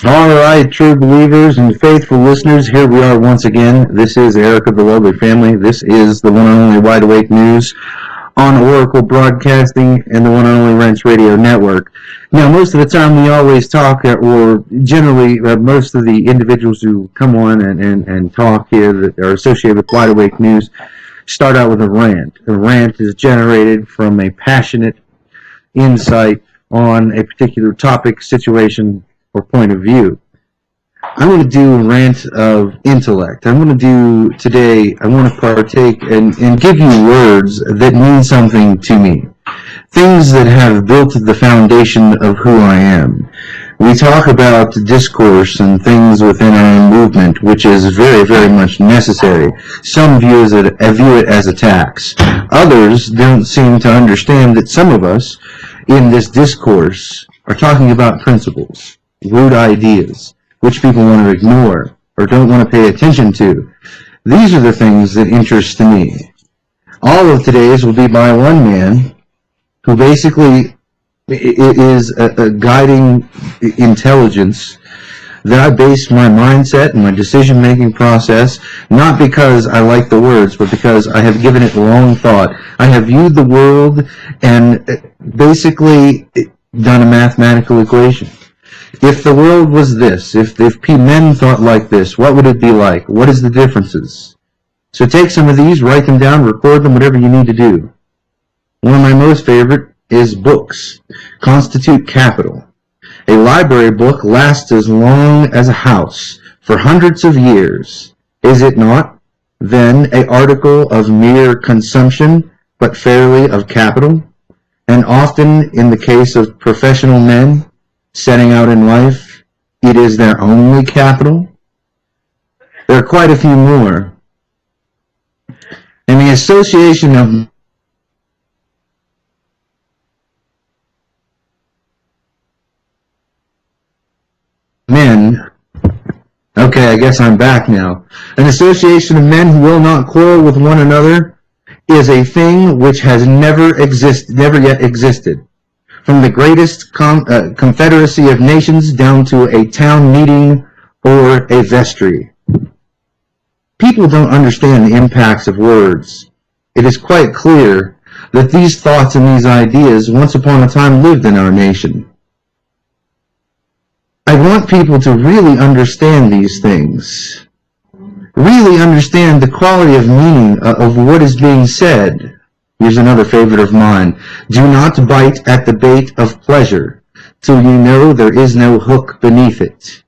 All right, true believers and faithful listeners, here we are once again. This is Eric of the Lovely Family. This is the one and only Wide Awake News on Oracle Broadcasting and the one and only W.A.N.Radio Network. Now, most of the time we always talk, or generally most of the individuals who come on and talk here that are associated with Wide Awake News start out with a rant. A rant is generated from a passionate insight on a particular topic, situation, or point of view. I'm going to do a rant of intellect. I want to partake and give you words that mean something to me. Things that have built the foundation of who I am. We talk about discourse and things within our movement, which is very, very much necessary. Some view it as a tax. Others don't seem to understand that some of us in this discourse are talking about principles, root ideas, which people want to ignore or don't want to pay attention to. These are the things that interest me. All of today's will be by one man who basically is a guiding intelligence that I base my mindset and my decision-making process, not because I like the words, but because I have given it long thought. I have viewed the world and basically done a mathematical equation. If the world was this, if men thought like this, what would it be like? What is the differences? So take some of these, write them down, record them, whatever you need to do. One of my most favorite is books constitute capital. A library book lasts as long as a house for hundreds of years. Is it not, then, an article of mere consumption, but fairly of capital? And often, in the case of professional men, setting out in life, it is their only capital. There are quite a few more. In the association of men, okay, I guess I'm back now. An association of men who will not quarrel with one another is a thing which has never yet existed. From the greatest confederacy of nations down to a town meeting or a vestry. People don't understand the impacts of words. It is quite clear that these thoughts and these ideas once upon a time lived in our nation. I want people to really understand these things. Really understand the quality of meaning of what is being said. Here's another favorite of mine. Do not bite at the bait of pleasure till you know there is no hook beneath it.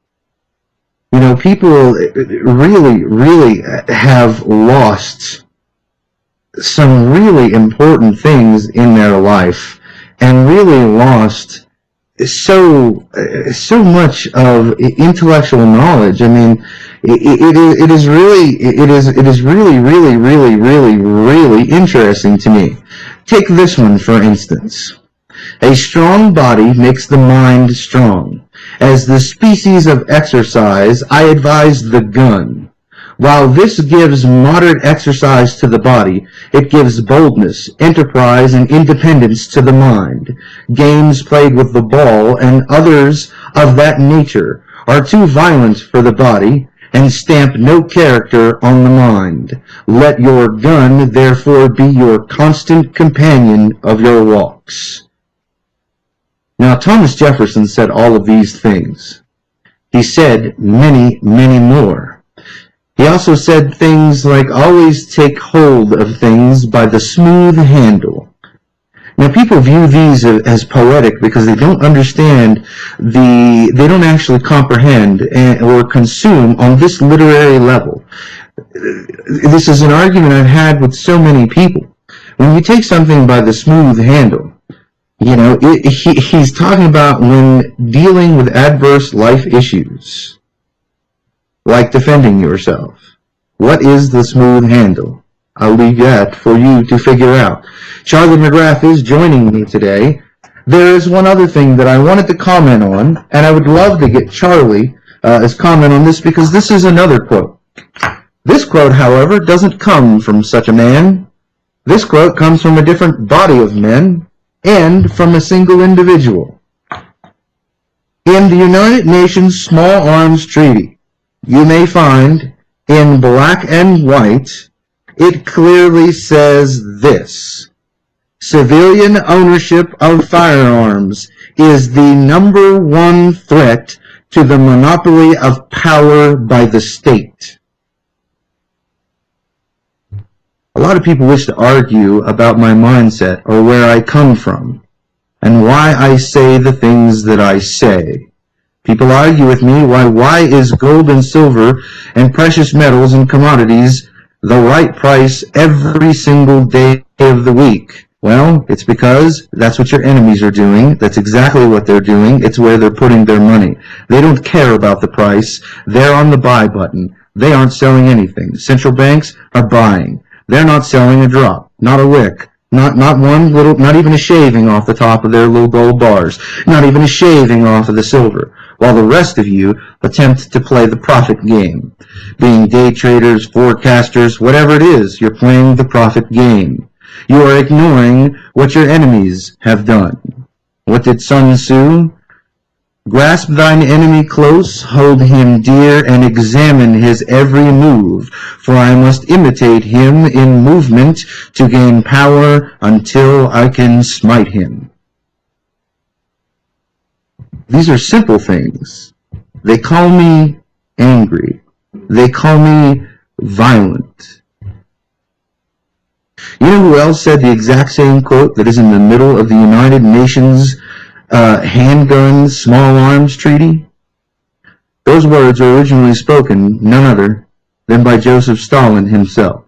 You know, people really have lost some really important things in their life and really lost so much of intellectual knowledge. I mean, it is really interesting to me. Take this one, for instance. A strong body makes the mind strong. As the species of exercise, I advise the gun. While this gives moderate exercise to the body, it gives boldness, enterprise, and independence to the mind. Games played with the ball and others of that nature are too violent for the body, and stamp no character on the mind. Let your gun, therefore, be your constant companion of your walks. Now, Thomas Jefferson said all of these things. He said many, many more. He also said things like, always take hold of things by the smooth handle. Now, people view these as poetic because they don't understand they don't actually comprehend or consume on this literary level. This is an argument I've had with so many people. When you take something by the smooth handle, you know, he's talking about when dealing with adverse life issues, like defending yourself. What is the smooth handle? I'll leave that for you to figure out. Charlie McGrath is joining me today. There is one other thing that I wanted to comment on, and I would love to get Charlie's comment on this, because this is another quote. This quote, however, doesn't come from such a man. This quote comes from a different body of men and from a single individual. In the United Nations Small Arms Treaty, you may find in black and white, it clearly says this: civilian ownership of firearms is the number one threat to the monopoly of power by the state. A lot of people wish to argue about my mindset or where I come from and why I say the things that I say. People argue with me why is gold and silver and precious metals and commodities the right price every single day of the week? Well, it's because that's what your enemies are doing. That's exactly what they're doing. It's where they're putting their money. They don't care about the price. They're on the buy button. They aren't selling anything. Central banks are buying. They're not selling a drop, not a wick, not one little, not even a shaving off the top of their little gold bars, not even a shaving off of the silver, while the rest of you attempt to play the profit game. Being day traders, forecasters, whatever it is, you're playing the profit game. You are ignoring what your enemies have done. What did Sun Tzu? Grasp thine enemy close, hold him dear, and examine his every move, for I must imitate him in movement to gain power until I can smite him. These are simple things. They call me angry. They call me violent. You know who else said the exact same quote that is in the middle of the United Nations handgun small arms treaty? Those words were originally spoken none other than by Joseph Stalin himself.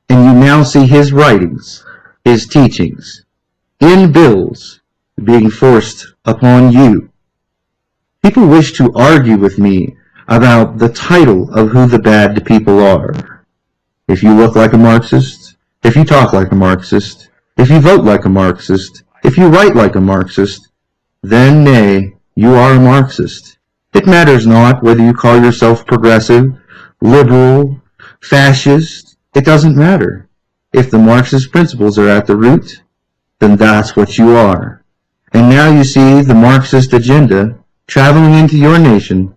And you now see his writings, his teachings, in bills being forced upon you. People wish to argue with me about the title of who the bad people are. If you look like a Marxist, if you talk like a Marxist, if you vote like a Marxist, if you write like a Marxist, then nay, you are a Marxist. It matters not whether you call yourself progressive, liberal, fascist. It doesn't matter. If the Marxist principles are at the root, then that's what you are. And now you see the Marxist agenda traveling into your nation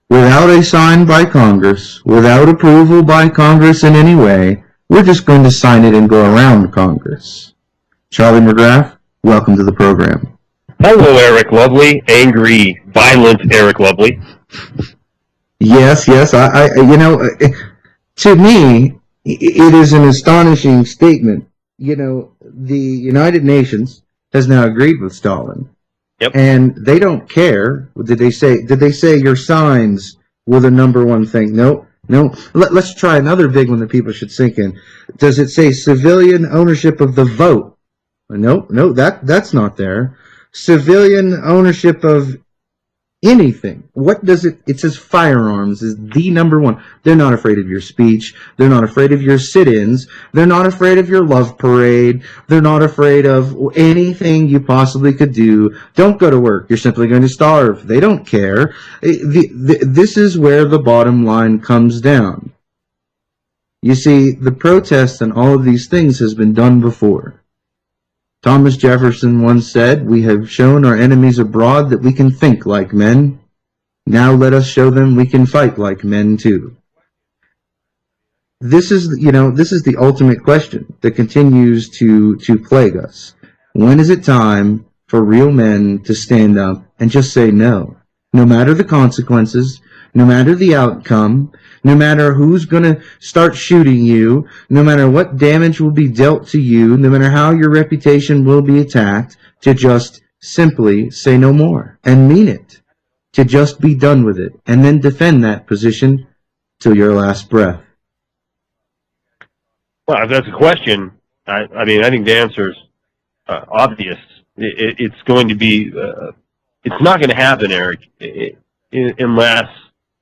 without a sign by Congress, without approval by Congress in any way. We're just going to sign it and go around Congress. Charlie McGrath, welcome to the program. Hello, Eric Lovely. Angry, violent Eric Lovely. Yes, I to me, it is an astonishing statement. You know, the United Nations has now agreed with Stalin. Yep. And they don't care. Did they say your signs were the number one thing? No. Let's try another big one that people should sink in. Does it say civilian ownership of the vote? No, that's not there. Civilian ownership of anything. What does it says firearms is the number one. They're not afraid of your speech. They're not afraid of your sit-ins. They're not afraid of your love parade. They're not afraid of anything you possibly could do. Don't go to work. You're simply going to starve. They don't care. This is where the bottom line comes down. You see, the protest and all of these things has been done before. Thomas Jefferson once said, "We have shown our enemies abroad that we can think like men. Now let us show them we can fight like men too." This is the ultimate question that continues to plague us. When is it time for real men to stand up and just say no? No matter the consequences, no matter the outcome, no matter who's going to start shooting you, no matter what damage will be dealt to you, no matter how your reputation will be attacked, to just simply say no more and mean it, to just be done with it, and then defend that position till your last breath. Well, if that's a question, I mean, I think the answer is obvious. It's going to be, it's not going to happen, Eric, unless,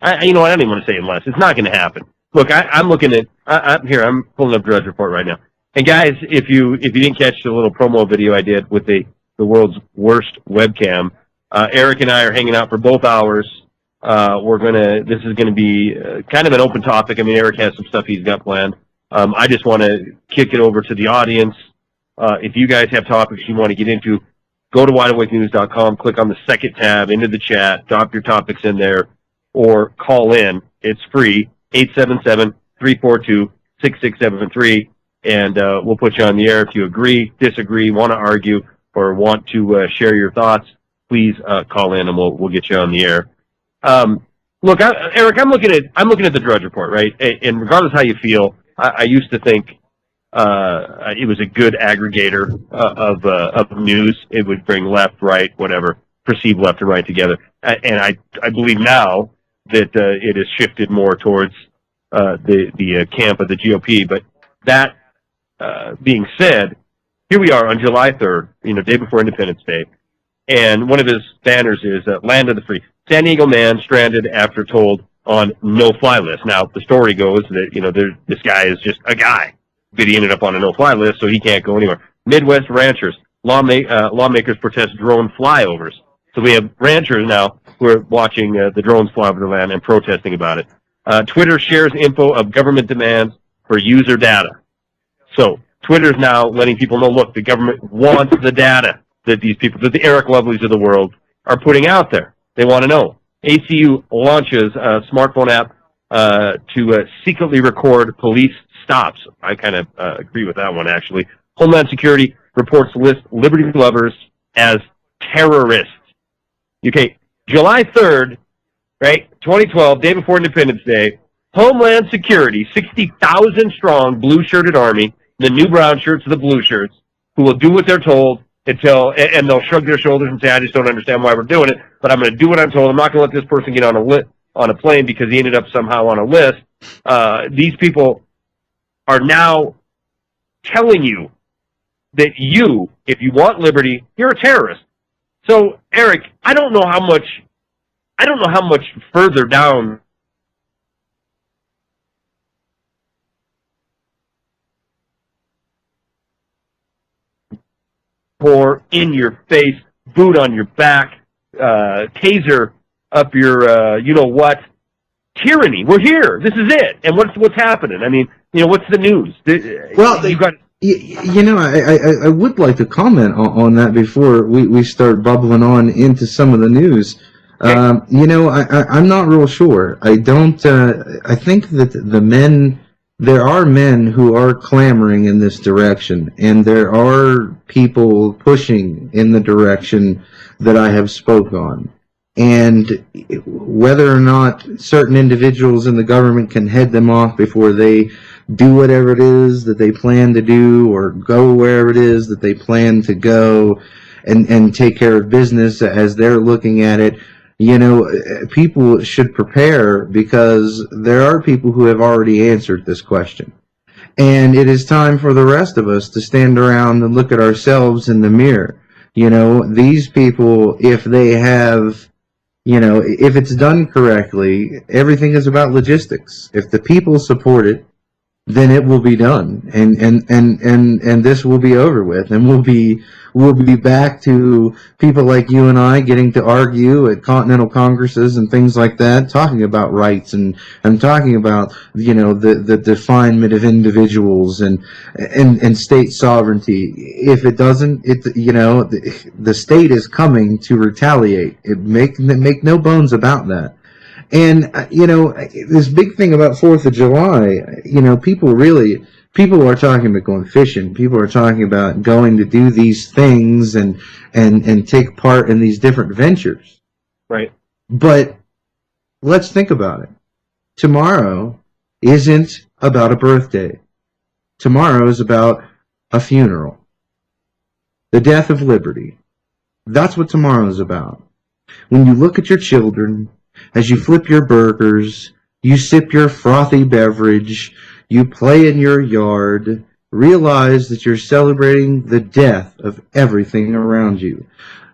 I don't even want to say unless. It's not going to happen. Look, I'm looking at, I'm pulling up Drudge Report right now. And guys, if you didn't catch the little promo video I did with the world's worst webcam, Eric and I are hanging out for both hours. This is going to be kind of an open topic. I mean, Eric has some stuff he's got planned. I just want to kick it over to the audience. If you guys have topics you want to get into, go to wideawakenews.com, click on the second tab into the chat, drop your topics in there, or call in. It's free, 877-342-6673, and we'll put you on the air. If you agree, disagree, want to argue, or want to share your thoughts, please call in, and we'll get you on the air. Look, Eric, I'm looking at the Drudge Report, right? And regardless how you feel, I used to think it was a good aggregator of news. It would bring left, right, whatever, perceived left and right together. And I believe now that it has shifted more towards the camp of the GOP. But that being said, here we are on July 3rd, day before Independence Day, and one of his banners is Land of the Free. San Diego man stranded after told on no-fly list. Now, the story goes that, this guy is just a guy, but he ended up on a no-fly list, so he can't go anywhere. Midwest ranchers, lawmakers protest drone flyovers. So we have ranchers now who are watching the drones fly over the land and protesting about it. Twitter shares info of government demands for user data. So Twitter's now letting people know, look, the government wants the data that these people, that the Eric Loveleys of the world are putting out there. They want to know. ACU launches a smartphone app to secretly record police stops. I kind of agree with that one, actually. Homeland Security reports list liberty lovers as terrorists. Okay, July 3rd, right, 2012, day before Independence Day, Homeland Security, 60,000 strong blue-shirted army, the new brown shirts, the blue shirts, who will do what they're told and they'll shrug their shoulders and say, I just don't understand why we're doing it, but I'm going to do what I'm told. I'm not going to let this person get on a plane because he ended up somehow on a list. These people are now telling you that if you want liberty, you're a terrorist. So, Eric, I don't know how much further down or in your face, boot on your back, taser up your you-know-what, tyranny. We're here. This is it. And what's happening? I mean, what's the news? Well, you've got. I would like to comment on that before we start bubbling on into some of the news. Okay. I'm not real sure. I don't. I think that there are men who are clamoring in this direction, and there are people pushing in the direction that I have spoke on. And whether or not certain individuals in the government can head them off before they do whatever it is that they plan to do, or go wherever it is that they plan to go, and take care of business as they're looking at it, people should prepare, because there are people who have already answered this question. And it is time for the rest of us to stand around and look at ourselves in the mirror. These people, if they have, if it's done correctly, everything is about logistics. If the people support it, then it will be done, and this will be over with, and we'll be back to people like you and I getting to argue at continental congresses and things like that, talking about rights and talking about the definement of individuals and state sovereignty. If it doesn't, the state is coming to retaliate. Make no bones about that. And, this big thing about 4th of July, people are talking about going fishing. People are talking about going to do these things and take part in these different ventures. Right. But let's think about it. Tomorrow isn't about a birthday. Tomorrow is about a funeral. The death of liberty. That's what tomorrow is about. When you look at your children, as you flip your burgers, you sip your frothy beverage, you play in your yard, realize that you're celebrating the death of everything around you.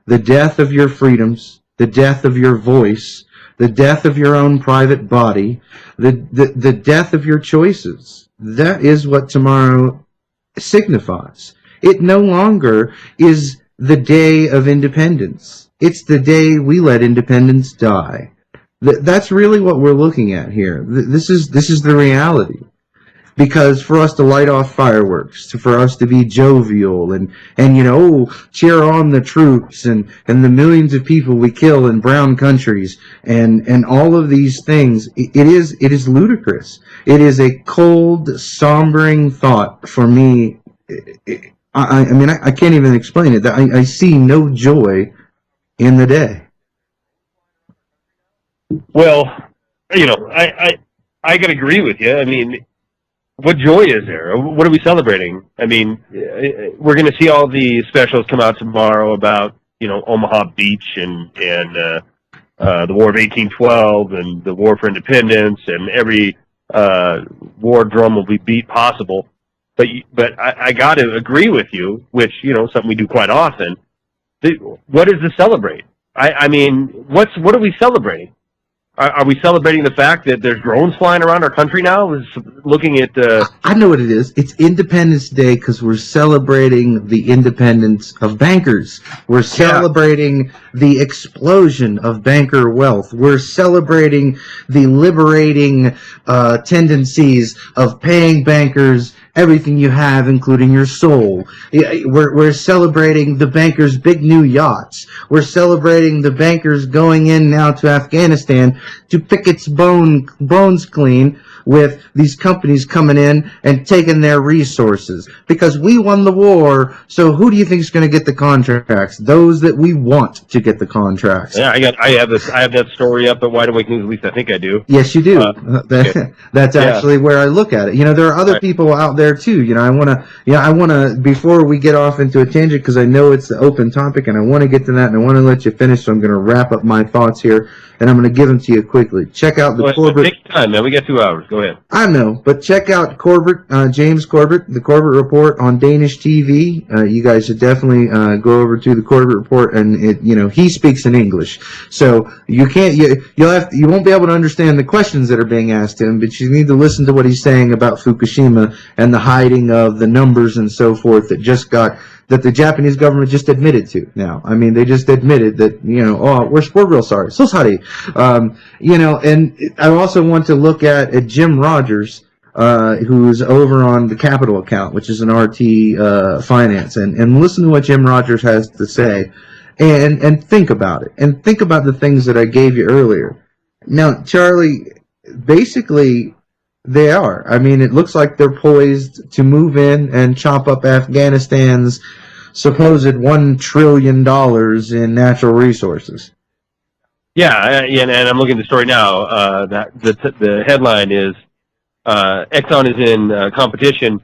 The death of your freedoms, the death of your voice, the death of your own private body, the death of your choices. That is what tomorrow signifies. It no longer is the day of independence. It's the day we let independence die. That's really what we're looking at here. This is the reality. because for us to light off fireworks, for us to be jovial and cheer on the troops and the millions of people we kill in brown countries and all of these things, it is ludicrous. It is a cold, sombering thought for me. I mean, I can't even explain it. I see no joy in the day. Well, I can agree with you. I mean, what joy is there? What are we celebrating? I mean, we're going to see all the specials come out tomorrow about Omaha Beach and the War of 1812 and the War for Independence, and every war drum will be beat possible. But I got to agree with you, which something we do quite often. What is to celebrate? I mean, what are we celebrating? Are we celebrating the fact that there's drones flying around our country now? Looking at I know what it is. It's Independence Day because we're celebrating the independence of bankers. We're celebrating the explosion of banker wealth. We're celebrating the liberating tendencies of paying bankers everything you have, including your soul. We're celebrating the bankers' big new yachts. We're celebrating the bankers going in now to Afghanistan to pick its bones clean with these companies coming in and taking their resources. Because we won the war, so who do you think is going to get the contracts? Those that we want to get the contracts. Yeah, I have that story up at Wide Awake News. At least I think I do. Yes, you do. That's actually where I look at it. There are other people out there too. I want to before we get off into a tangent, because I know it's an open topic and I want to get to that and I want to let you finish. So I'm going to wrap up my thoughts here and I'm going to give them to you quickly. Check out the Corbett. Take your time, man. We got 2 hours. Go ahead. I know, but check out James Corbett, the Corbett Report on Danish TV. You guys should definitely go over to the Corbett Report, and he speaks in English, so you won't be able to understand the questions that are being asked him, but you need to listen to what he's saying about Fukushima and the hiding of the numbers and so forth that the Japanese government just admitted to now. I mean, they just admitted that, we're real sorry. So sorry. And I also want to look at Jim Rogers, who's over on the Capital account, which is an RT Finance, and listen to what Jim Rogers has to say and think about it. And think about the things that I gave you earlier. Now, Charlie, basically, they are. I mean, it looks like they're poised to move in and chop up Afghanistan's supposed $1 trillion in natural resources. Yeah, and I'm looking at the story now. That the headline is Exxon is in competition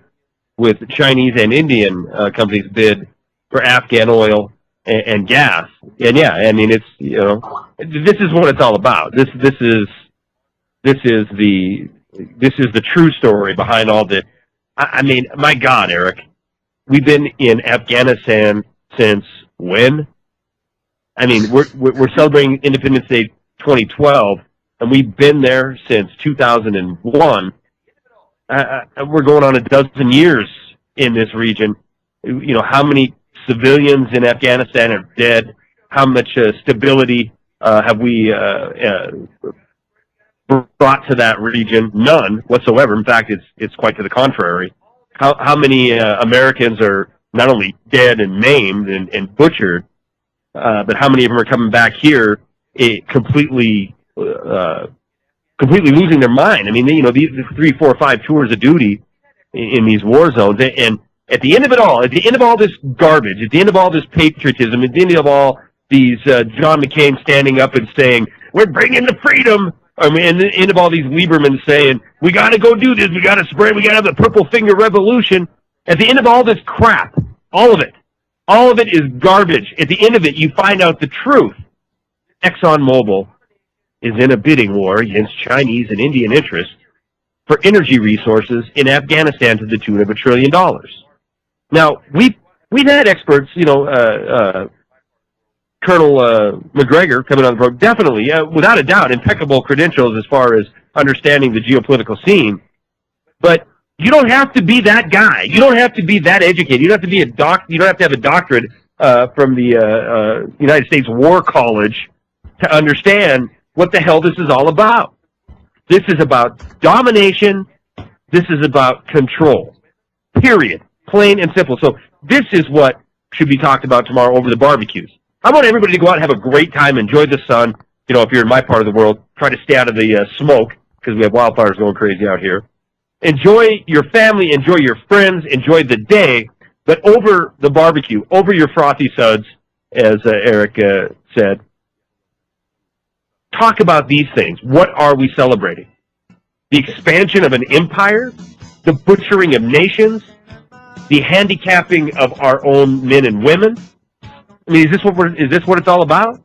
with Chinese and Indian companies bid for Afghan oil and gas. And yeah, I mean, it's this is what it's all about. This is the true story behind all this. I mean, my God, Eric, we've been in Afghanistan since when? I mean, we're celebrating Independence Day 2012, and we've been there since 2001. We're going on a dozen years in this region. How many civilians in Afghanistan are dead? How much stability have we brought to that region? None whatsoever. In fact, it's quite to the contrary. How many Americans are not only dead and maimed and butchered, but how many of them are coming back here completely losing their mind? I mean, these 3, 4, 5 tours of duty in these war zones, and at the end of it all, at the end of all this garbage, at the end of all this patriotism, at the end of all these John McCain standing up and saying, "We're bringing the freedom." I mean, and the end of all these Lieberman saying, "We got to go do this. We got to spread. We got to have the purple finger revolution." At the end of all this crap, all of it is garbage. At the end of it, you find out the truth. ExxonMobil is in a bidding war against Chinese and Indian interests for energy resources in Afghanistan to the tune of $1 trillion. Now, we've had experts, Colonel McGregor coming on the program, definitely, without a doubt, impeccable credentials as far as understanding the geopolitical scene. But you don't have to be that guy. You don't have to be that educated. You don't have to be you don't have to have a doctorate from the United States War College to understand what the hell this is all about. This is about domination. This is about control. Period. Plain and simple. So this is what should be talked about tomorrow over the barbecues. I want everybody to go out and have a great time, enjoy the sun. You know, if you're in my part of the world, try to stay out of the smoke because we have wildfires going crazy out here. Enjoy your family, enjoy your friends, enjoy the day, but over the barbecue, over your frothy suds, as Eric said, talk about these things. What are we celebrating? The expansion of an empire? The butchering of nations? The handicapping of our own men and women? I mean, is this what it's all about?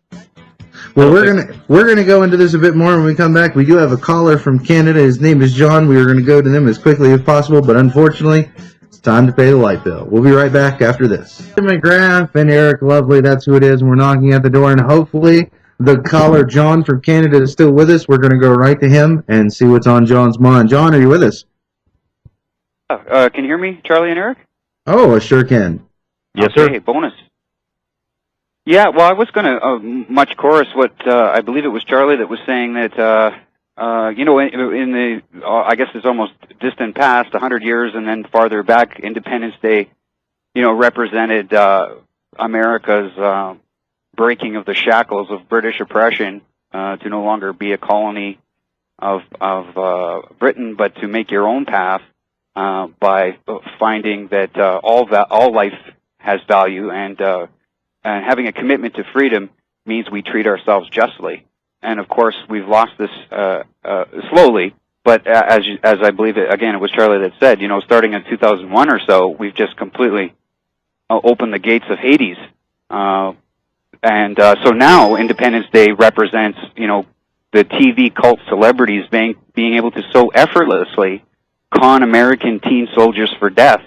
Well, we're gonna go into this a bit more when we come back. We do have a caller from Canada. His name is John. We are going to go to them as quickly as possible, but unfortunately, it's time to pay the light bill. We'll be right back after this. McGrath and Eric Lovely, that's who it is, and we're knocking at the door, and hopefully the caller John from Canada is still with us. We're going to go right to him and see what's on John's mind. John, are you with us? Can you hear me, Charlie and Eric? Oh, I sure can. Yes, sir. Okay, bonus. Yeah, well, I was going to much chorus what I believe it was Charlie that was saying that, you know, in the, I guess it's almost distant past, 100 years and then farther back, Independence Day, you know, represented America's breaking of the shackles of British oppression to no longer be a colony of Britain, but to make your own path by finding that all life has value, and having a commitment to freedom means we treat ourselves justly. And of course, we've lost this slowly. But as I believe it, again, it was Charlie that said, you know, starting in 2001 or so, we've just completely opened the gates of Hades. And so now Independence Day represents, you know, the TV cult celebrities being able to so effortlessly con American teen soldiers for death.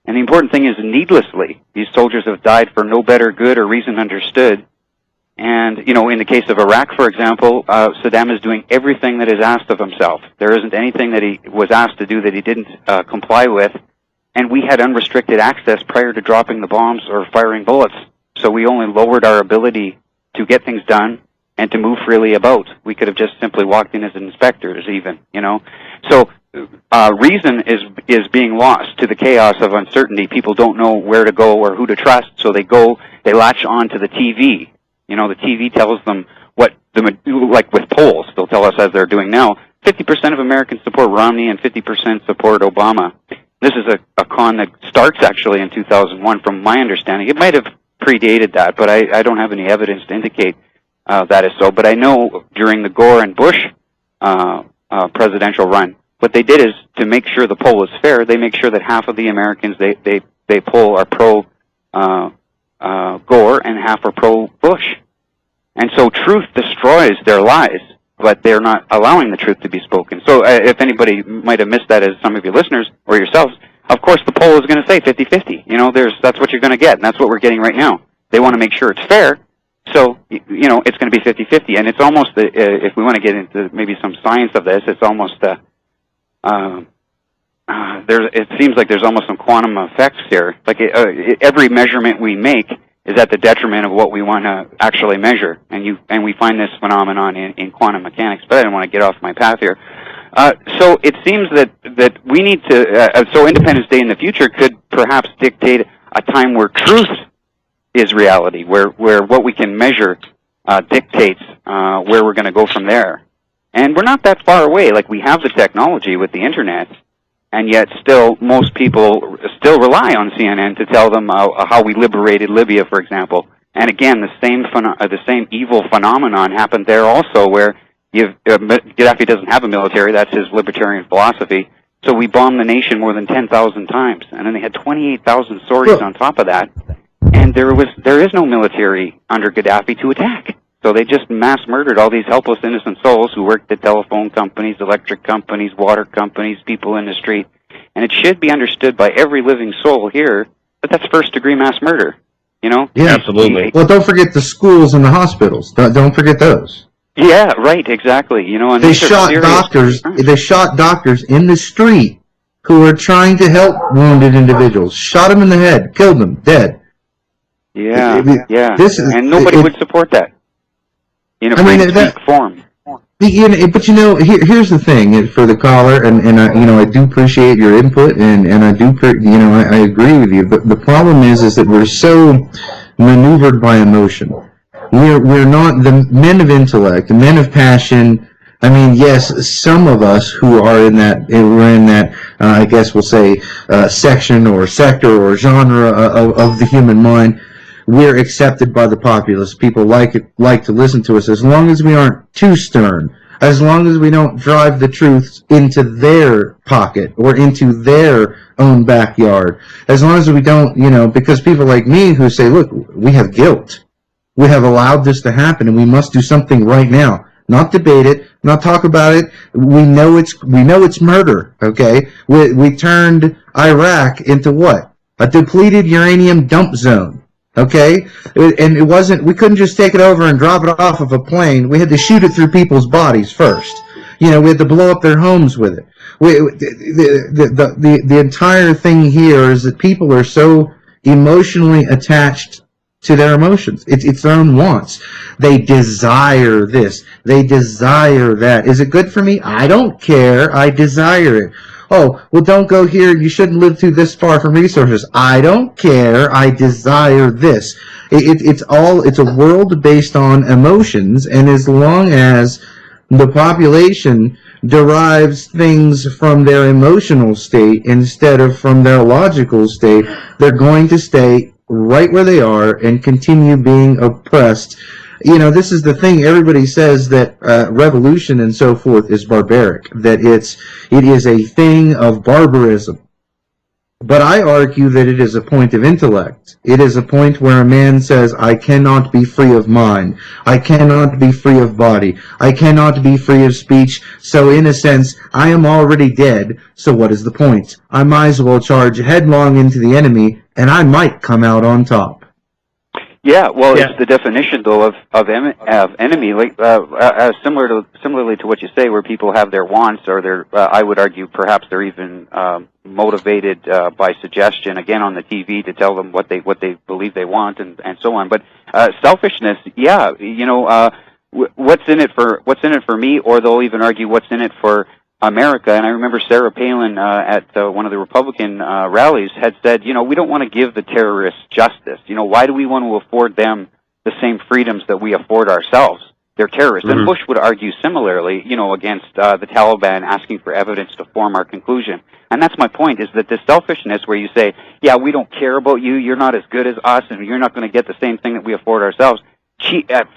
And the important thing is needlessly. These soldiers have died for no better good or reason understood. And, you know, in the case of Iraq, for example, Saddam is doing everything that is asked of himself. There isn't anything that he was asked to do that he didn't comply with. And we had unrestricted access prior to dropping the bombs or firing bullets. So we only lowered our ability to get things done and to move freely about. We could have just simply walked in as inspectors even, you know. So reason is being lost to the chaos of uncertainty. People don't know where to go or who to trust, so they latch on to the TV. You know, the TV tells them like with polls, they'll tell us as they're doing now, 50% of Americans support Romney and 50% support Obama. This is a con that starts actually in 2001 from my understanding. It might have predated that, but I don't have any evidence to indicate that is so. But I know during the Gore and Bush presidential run, what they did is to make sure the poll is fair, they make sure that half of the Americans they poll are pro Gore and half are pro Bush. And so truth destroys their lies, but they're not allowing the truth to be spoken. So if anybody might have missed that as some of your listeners or yourselves, of course the poll is going to say 50-50. You know, that's what you're going to get, and that's what we're getting right now. They want to make sure it's fair, so, you know, it's going to be 50-50. And it's almost, if we want to get into maybe some science of this, it's almost, it seems like there's almost some quantum effects here. Like every measurement we make is at the detriment of what we want to actually measure. And we find this phenomenon in quantum mechanics, but I don't want to get off my path here. So it seems that we need to, so Independence Day in the future could perhaps dictate a time where truth is reality, where what we can measure dictates where we're going to go from there. And we're not that far away. Like, we have the technology with the internet, and yet still most people still rely on CNN to tell them how we liberated Libya, for example. And again, the same evil phenomenon happened there also, where Gaddafi doesn't have a military. That's his libertarian philosophy. So we bombed the nation more than 10,000 times, and then they had 28,000 sorties on top of that. And there is no military under Gaddafi to attack. So they just mass murdered all these helpless innocent souls who worked at telephone companies, electric companies, water companies, people in the street. And it should be understood by every living soul here that that's first-degree mass murder. You know? Yeah, absolutely. Well, don't forget the schools and the hospitals. Don't forget those. Yeah, right, exactly. You know, and they shot doctors. They shot doctors in the street who were trying to help wounded individuals. Shot them in the head, killed them, dead. Yeah, yeah. And nobody would support that. In a free-speak form. But here's the thing for the caller, and I do appreciate your input, and I do, I agree with you. But the problem is that we're so maneuvered by emotion. We're not the men of intellect, the men of passion. I mean, yes, some of us who are we're in that, I guess we'll say, section or sector or genre of the human mind. We're accepted by the populace. People like to listen to us as long as we aren't too stern, as long as we don't drive the truth into their pocket or into their own backyard, as long as we don't, because people like me who say, look, we have guilt. We have allowed this to happen, and we must do something right now. Not debate it, not talk about it. We know it's murder. Okay, we turned Iraq into what? A depleted uranium dump zone. Okay, and it wasn't. We couldn't just take it over and drop it off of a plane. We had to shoot it through people's bodies first. We had to blow up their homes with it. The entire thing here is that people are so emotionally attached to their emotions. It's their own wants. They desire this. They desire that. Is it good for me? I don't care. I desire it. Oh, well, don't go here. You shouldn't live through this far from resources. I don't care. I desire this. It's a world based on emotions, and as long as the population derives things from their emotional state instead of from their logical state, they're going to stay right where they are and continue being oppressed. This is the thing. Everybody says that revolution and so forth is barbaric, that it is a thing of barbarism. But I argue that it is a point of intellect. It is a point where a man says, I cannot be free of mind. I cannot be free of body. I cannot be free of speech. So in a sense, I am already dead. So what is the point? I might as well charge headlong into the enemy, and I might come out on top. Yeah, well, it's the definition, though, of enemy, like similarly to what you say, where people have their wants, or their, I would argue, perhaps they're even motivated by suggestion, again on the TV, to tell them what they believe they want, and so on. But selfishness, yeah, what's in it for me, or they'll even argue what's in it for America. And I remember Sarah Palin at one of the Republican rallies had said, we don't want to give the terrorists justice. Why do we want to afford them the same freedoms that we afford ourselves? They're terrorists. Mm-hmm. And Bush would argue similarly, against the Taliban asking for evidence to form our conclusion. And that's my point, is that this selfishness where you say, yeah, we don't care about you, you're not as good as us, and you're not going to get the same thing that we afford ourselves.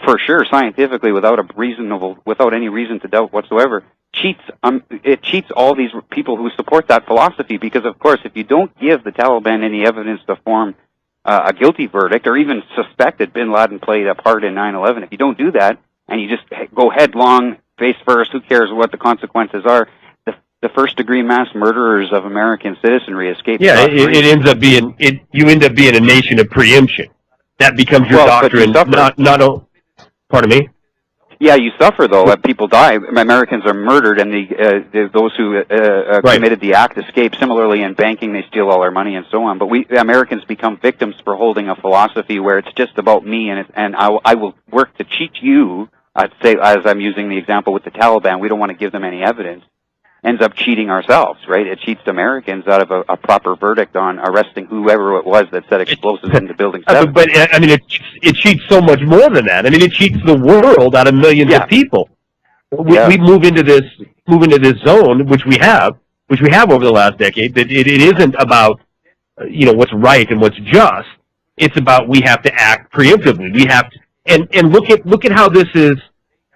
For sure, scientifically, without any reason to doubt whatsoever, it cheats all these people who support that philosophy, because, of course, if you don't give the Taliban any evidence to form a guilty verdict, or even suspect that bin Laden played a part in 9/11, if you don't do that, and you just go headlong, face first, who cares what the consequences are, the first-degree mass murderers of American citizenry escape. Yeah, it ends up being, you end up being a nation of preemption. That becomes your doctrine, pardon me? Yeah, you suffer, though. People die. Americans are murdered, and those who committed the act escape. Similarly, in banking, they steal all our money and so on. But Americans become victims for holding a philosophy where it's just about me, and I will work to cheat you. I'd say, as I'm using the example with the Taliban, we don't want to give them any evidence. Ends up cheating ourselves, right? It cheats Americans out of a proper verdict on arresting whoever it was that set explosives into Building 7. But I mean, it cheats so much more than that. I mean, it cheats the world out of millions of people. We move into this zone, which we have over the last decade. That it isn't about what's right and what's just. It's about we have to act preemptively. We have to, and look at how this is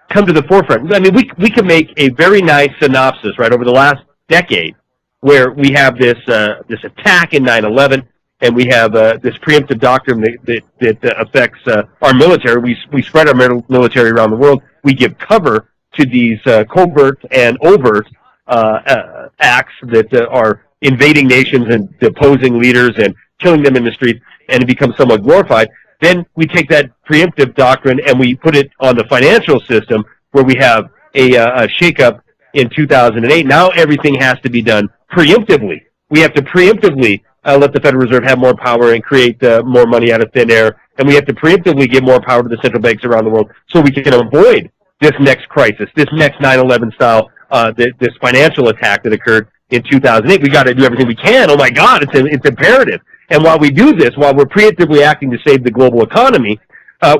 come to the forefront. I mean, we can make a very nice synopsis right over the last decade, where we have this attack in 9/11, and we have this preemptive doctrine that affects our military. We spread our military around the world. We give cover to these covert and overt acts that are invading nations and deposing leaders and killing them in the streets, and it becomes somewhat glorified. Then we take that preemptive doctrine and we put it on the financial system, where we have a shakeup in 2008. Now everything has to be done preemptively. We have to preemptively let the Federal Reserve have more power and create more money out of thin air, and we have to preemptively give more power to the central banks around the world so we can avoid this next crisis, this next 9/11 style, this financial attack that occurred in 2008. We got to do everything we can. Oh my God, it's imperative. And while we do this, while we're preemptively acting to save the global economy,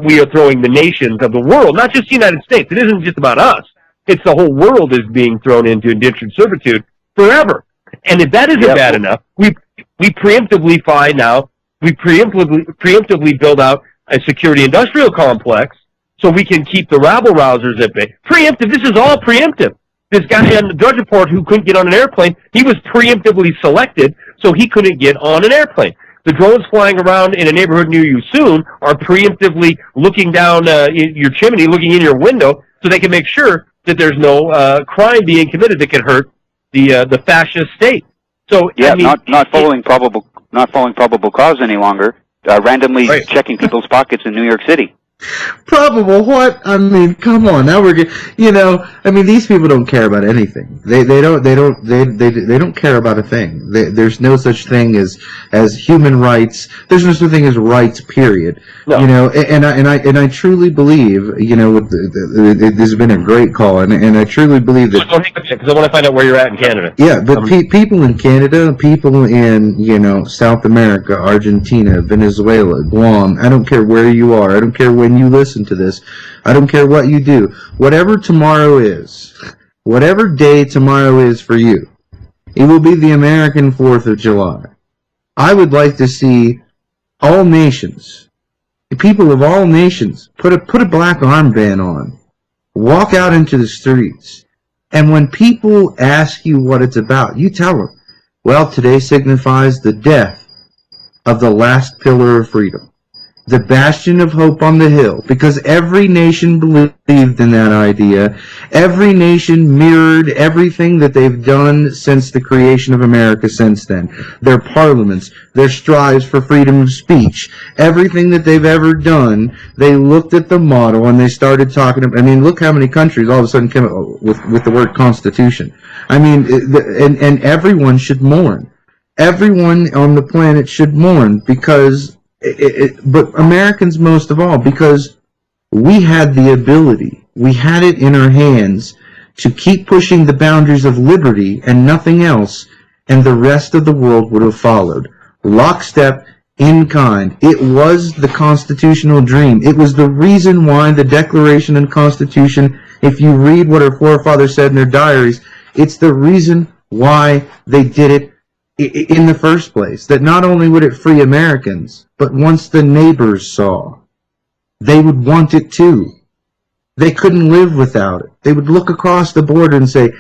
we are throwing the nations of the world, not just the United States. It isn't just about us. It's the whole world is being thrown into indentured servitude forever. And if that isn't bad enough, we preemptively preemptively build out a security industrial complex so we can keep the rabble-rousers at bay. Preemptive, this is all preemptive. This guy on the Drudge Report who couldn't get on an airplane, he was preemptively selected so he couldn't get on an airplane. The drones flying around in a neighborhood near you soon are preemptively looking down your chimney, looking in your window, so they can make sure that there's no crime being committed that can hurt the fascist state. So yeah, I mean, not following probable cause any longer. Randomly checking people's pockets in New York City. Probable what? I mean, come on. Now we're I mean, these people don't care about anything. They don't care about a thing. There's no such thing as human rights. There's no such thing as rights, period. No. And I truly believe, this has been a great call, and I truly believe that. Because I want to find out where you're at in Canada. Yeah, but people in Canada, people in South America, Argentina, Venezuela, Guam. I don't care where you are. I don't care when you listen to this. I don't care what you do. Whatever tomorrow is, whatever day tomorrow is for you, it will be the American 4th of July. I would like to see all nations, people of all nations, put a black armband on, walk out into the streets, and when people ask you what it's about, you tell them, well, today signifies the death of the last pillar of freedom. The bastion of hope on the hill, because every nation believed in that idea. Every nation mirrored everything that they've done since the creation of America since then. Their parliaments, their strives for freedom of speech, everything that they've ever done, they looked at the model and they started talking about, I mean, look how many countries all of a sudden came up with the word Constitution. I mean, and everyone should mourn. Everyone on the planet should mourn because but Americans most of all, because we had the ability, we had it in our hands to keep pushing the boundaries of liberty and nothing else, and the rest of the world would have followed. Lockstep, in kind. It was the constitutional dream. It was the reason why the Declaration and Constitution, if you read what our forefathers said in their diaries, it's the reason why they did it in the first place, that not only would it free Americans, but once the neighbors saw, they would want it too. They couldn't live without it. They would look across the border and say,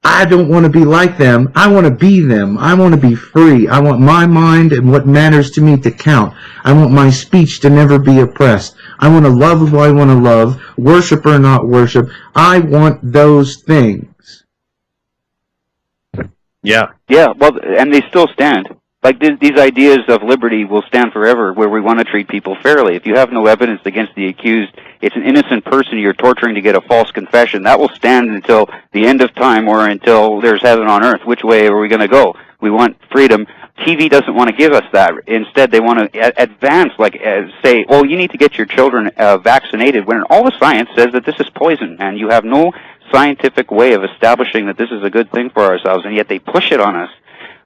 I don't want to be like them. I want to be them. I want to be free. I want my mind and what matters to me to count. I want my speech to never be oppressed. I want to love who I want to love, worship or not worship. I want those things. Yeah. Yeah, well, and they still stand. Like, these ideas of liberty will stand forever, where we want to treat people fairly. If you have no evidence against the accused, it's an innocent person you're torturing to get a false confession. That will stand until the end of time or until there's heaven on earth. Which way are we going to go? We want freedom. TV doesn't want to give us that. Instead, they want to advance, say, well, you need to get your children vaccinated, when all the science says that this is poison, and you have no scientific way of establishing that this is a good thing for ourselves, and yet they push it on us,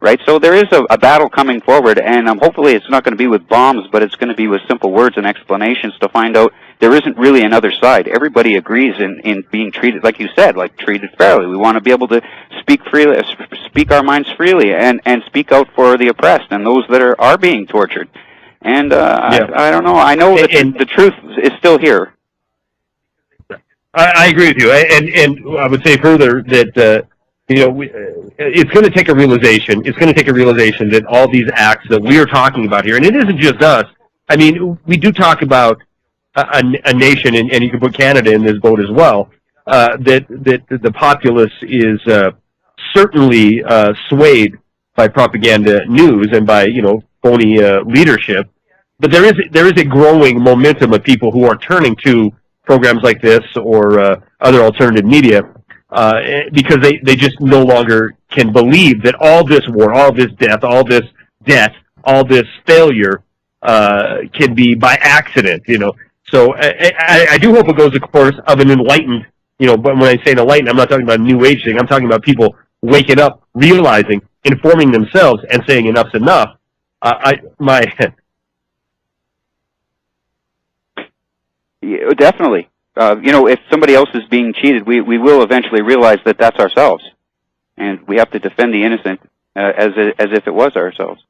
right? So there is a battle coming forward, and hopefully it's not going to be with bombs, but it's going to be with simple words and explanations to find out there isn't really another side. Everybody agrees in being treated, like you said, treated fairly. We want to be able to speak freely, speak our minds freely, and speak out for the oppressed and those that are being tortured. And I don't know. I know that the truth is still here. I agree with you, and I would say further that it's going to take a realization. It's going to take a realization that all these acts that we are talking about here, and it isn't just us. I mean, we do talk about a nation, and you can put Canada in this boat as well. That the populace is certainly swayed by propaganda news and by phony leadership. But there is a growing momentum of people who are turning to programs like this or other alternative media because they just no longer can believe that all this war, all this death, all this debt, all this failure can be by accident. So I do hope it goes the course of an enlightened, but when I say enlightened, I'm not talking about a new age thing. I'm talking about people waking up, realizing, informing themselves, and saying enough's enough. Yeah, definitely. If somebody else is being cheated, we will eventually realize that that's ourselves, and we have to defend the innocent as if it was ourselves.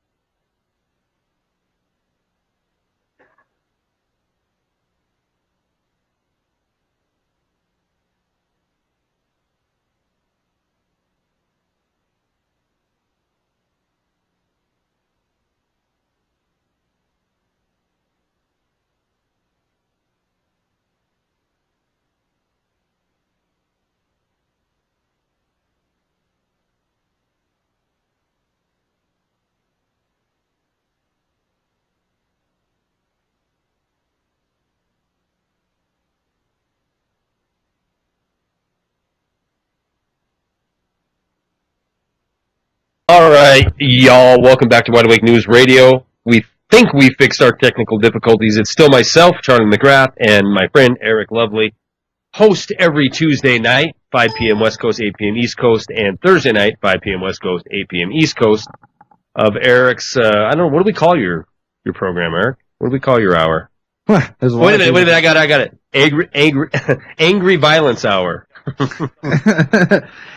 All right, y'all, welcome back to Wide Awake News Radio. We think we fixed our technical difficulties. It's still myself, Charlie McGrath, and my friend Eric Lovely. Host every Tuesday night, 5 p.m. West Coast, 8 p.m. East Coast, and Thursday night, 5 p.m. West Coast, 8 p.m. East Coast, of Eric's, I don't know, what do we call your program, Eric? What do we call your hour? Wait a minute, I got it. Angry Violence Hour.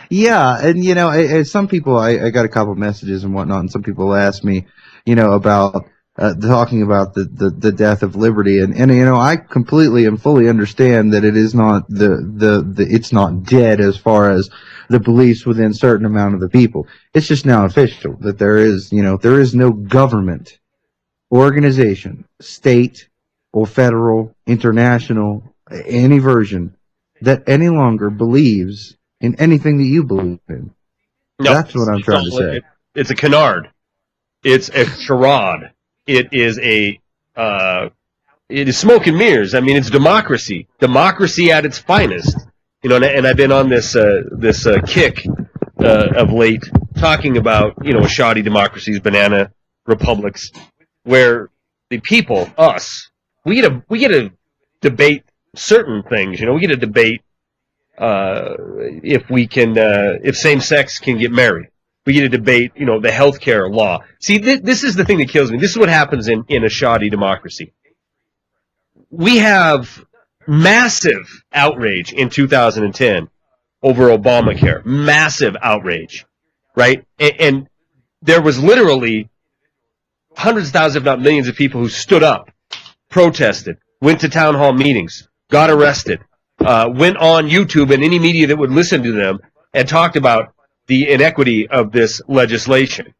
Yeah, and some people, I got a couple messages and whatnot, and some people ask me, about talking about the death of liberty, and I completely and fully understand that it is not it's not dead as far as the beliefs within a certain amount of the people. It's just now official that there is no government, organization, state, or federal, international, any version that any longer believes in anything that you believe in. No, that's what I'm trying to say. It's a canard. It's a charade. It is smoke and mirrors. I mean, it's democracy. Democracy at its finest. And I've been on this kick of late talking about, shoddy democracies, banana republics, where the people, us, we get to debate certain things. We get to debate if same sex can get married. We get to debate, the healthcare law. See, this is the thing that kills me. This is what happens in a shoddy democracy. We have massive outrage in 2010 over Obamacare. Massive outrage, right? And there was literally hundreds of thousands, if not millions, of people who stood up, protested, went to town hall meetings, got arrested, went on YouTube and any media that would listen to them and talked about the inequity of this legislation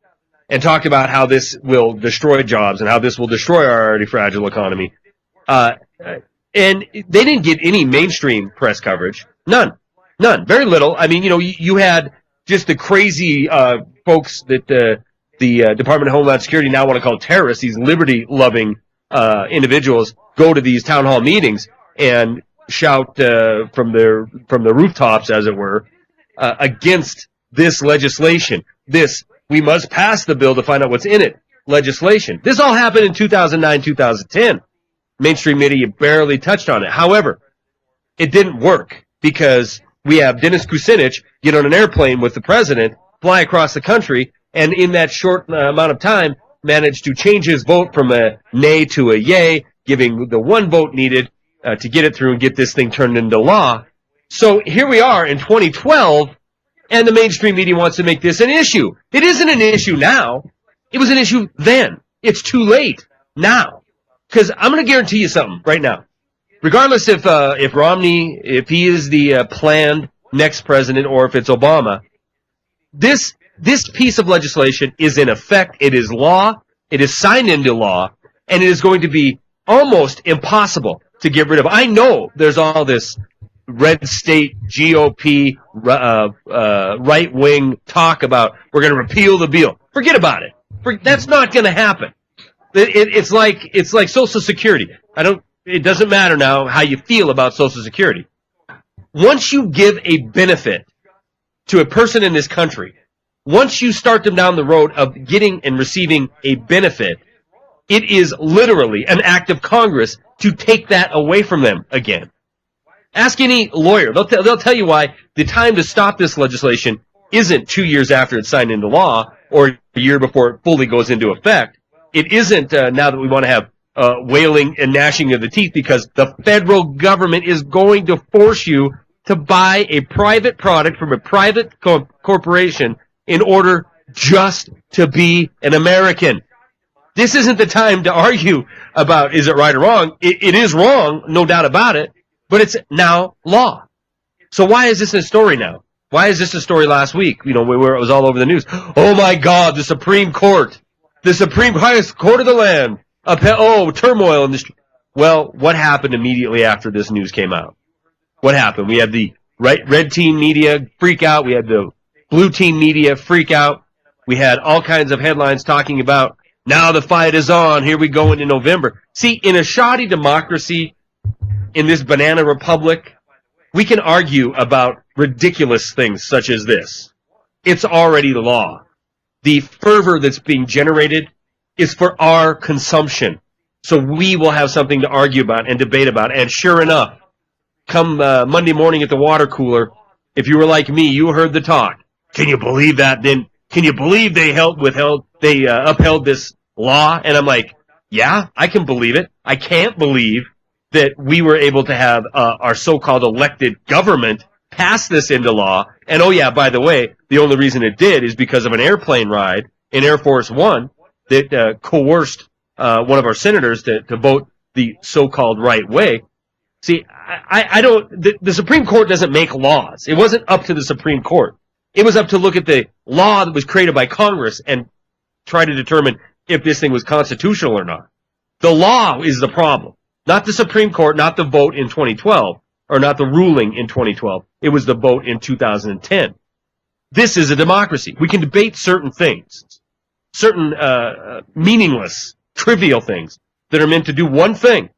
and talked about how this will destroy jobs and how this will destroy our already fragile economy. And they didn't get any mainstream press coverage. None. Very little. I mean, you had just the crazy folks that the Department of Homeland Security now want to call terrorists, these liberty-loving individuals, go to these town hall meetings and shout from the rooftops, as it were, against this legislation. This, we must pass the bill to find out what's in it, legislation. This all happened in 2009, 2010. Mainstream media barely touched on it. However, it didn't work because we have Dennis Kucinich get on an airplane with the president, fly across the country, and in that short amount of time managed to change his vote from a nay to a yay, giving the one vote needed to get it through and get this thing turned into law. So here we are in 2012, and the mainstream media wants to make this an issue. It isn't an issue now. It was an issue then. It's too late now. Because I'm going to guarantee you something right now. Regardless if Romney, if he is the planned next president or if it's Obama, this piece of legislation is in effect. It is law. It is signed into law, and it is going to be almost impossible to get rid of. I know there's all this red state GOP right-wing talk about we're going to repeal the bill. Forget about it. That's not going to happen. It's like Social Security. It doesn't matter now how you feel about Social Security. Once you give a benefit to a person in this country, once you start them down the road of getting and receiving a benefit, It is literally an act of Congress to take that away from them again. Ask any lawyer. They'll tell you why the time to stop this legislation isn't 2 years after it's signed into law or a year before it fully goes into effect. It isn't now that we want to have wailing and gnashing of the teeth because the federal government is going to force you to buy a private product from a private corporation in order just to be an American. This isn't the time to argue about is it right or wrong. It is wrong, no doubt about it, but it's now law. So why is this a story now? Why is this a story last week, where it was all over the news? Oh, my God, the Supreme Court, the Supreme highest court of the land. Turmoil in the street. Well, what happened immediately after this news came out? What happened? We had the red team media freak out. We had the blue team media freak out. We had all kinds of headlines talking about, now the fight is on, here we go into November. See, in a shoddy democracy, in this banana republic, we can argue about ridiculous things such as this. It's already the law. The fervor that's being generated is for our consumption. So we will have something to argue about and debate about. And sure enough, come Monday morning at the water cooler, if you were like me, you heard the talk. Can you believe that? Then can you believe they upheld this law? And I'm like, yeah, I can believe it. I can't believe that we were able to have our so-called elected government pass this into law. And oh yeah, by the way, the only reason it did is because of an airplane ride in Air Force One that coerced one of our senators to vote the so-called right way. See, I don't. The Supreme Court doesn't make laws. It wasn't up to the Supreme Court. It was up to look at the law that was created by Congress and try to determine if this thing was constitutional or not. The law is the problem, not the Supreme Court, not the vote in 2012, or not the ruling in 2012. It was the vote in 2010. This is a democracy. We can debate certain things, certain meaningless, trivial things that are meant to do one thing,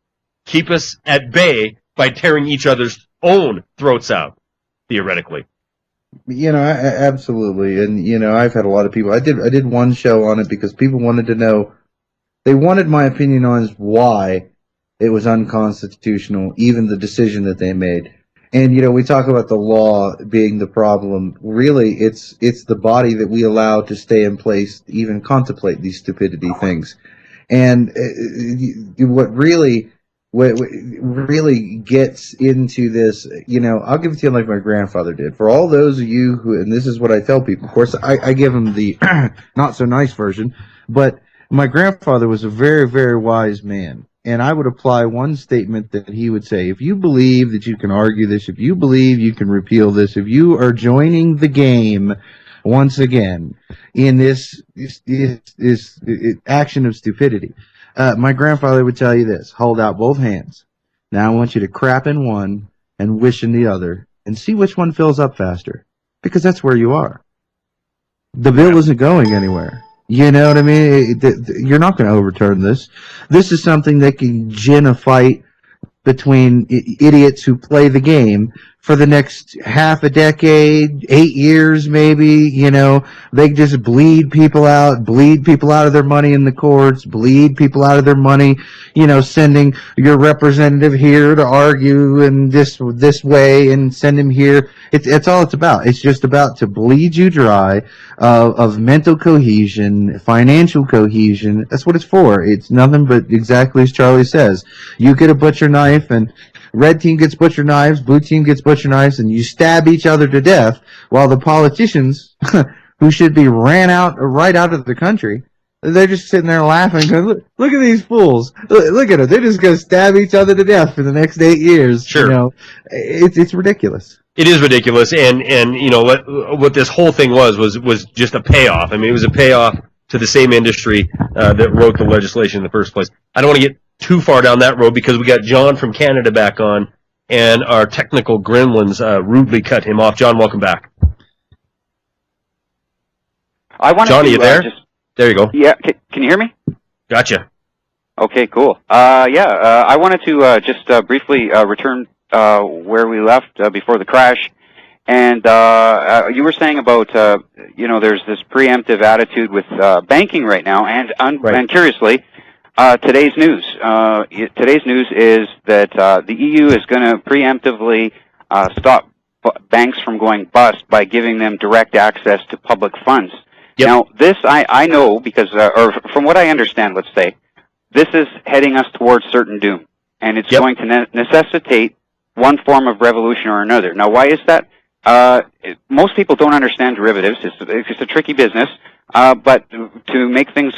keep us at bay by tearing each other's own throats out, theoretically. Absolutely. And, I've had a lot of people. I did one show on it because people wanted to know. They wanted my opinion on why it was unconstitutional, even the decision that they made. And, we talk about the law being the problem. Really, it's the body that we allow to stay in place to even contemplate these stupidity things. And what really gets into this, I'll give it to you like my grandfather did. For all those of you who, and this is what I tell people, of course, I give them the not so nice version, but my grandfather was a very, very wise man. And I would apply one statement that he would say, if you believe that you can argue this, if you believe you can repeal this, if you are joining the game once again in this action of stupidity, my grandfather would tell you this: hold out both hands. Now I want you to crap in one and wish in the other and see which one fills up faster, because that's where you are. The bill isn't going anywhere. You know what I mean? You're not going to overturn this. This is something that can gin a fight between idiots who play the game for the next half a decade, 8 years maybe. They just bleed people out of their money in the courts, bleed people out of their money, sending your representative here to argue in this way and send him here. It's all it's about. It's just about to bleed you dry of mental cohesion, financial cohesion. That's what it's for. It's nothing but exactly as Charlie says. You get a butcher knife and red team gets butcher knives, blue team gets butcher knives, and you stab each other to death, while the politicians, who should be ran out right out of the country, they're just sitting there laughing, going, look at these fools. Look at them. They're just going to stab each other to death for the next 8 years. Sure. It's ridiculous. It is ridiculous, and what this whole thing was just a payoff. I mean, it was a payoff to the same industry that wrote the legislation in the first place. I don't want to get too far down that road because we got John from Canada back on, and our technical gremlins rudely cut him off. John, welcome back. John, are you there? There you go. Yeah, can you hear me? Gotcha. Okay, cool. I wanted to just briefly return where we left before the crash. And you were saying about, there's this preemptive attitude with banking right now. And curiously, Today's news. Today's news is that the EU is going to preemptively stop banks from going bust by giving them direct access to public funds. Yep. Now, this I know because, or from what I understand, let's say, this is heading us towards certain doom, and it's going to necessitate one form of revolution or another. Now, why is that? Most people don't understand derivatives. It's a tricky business. But to make things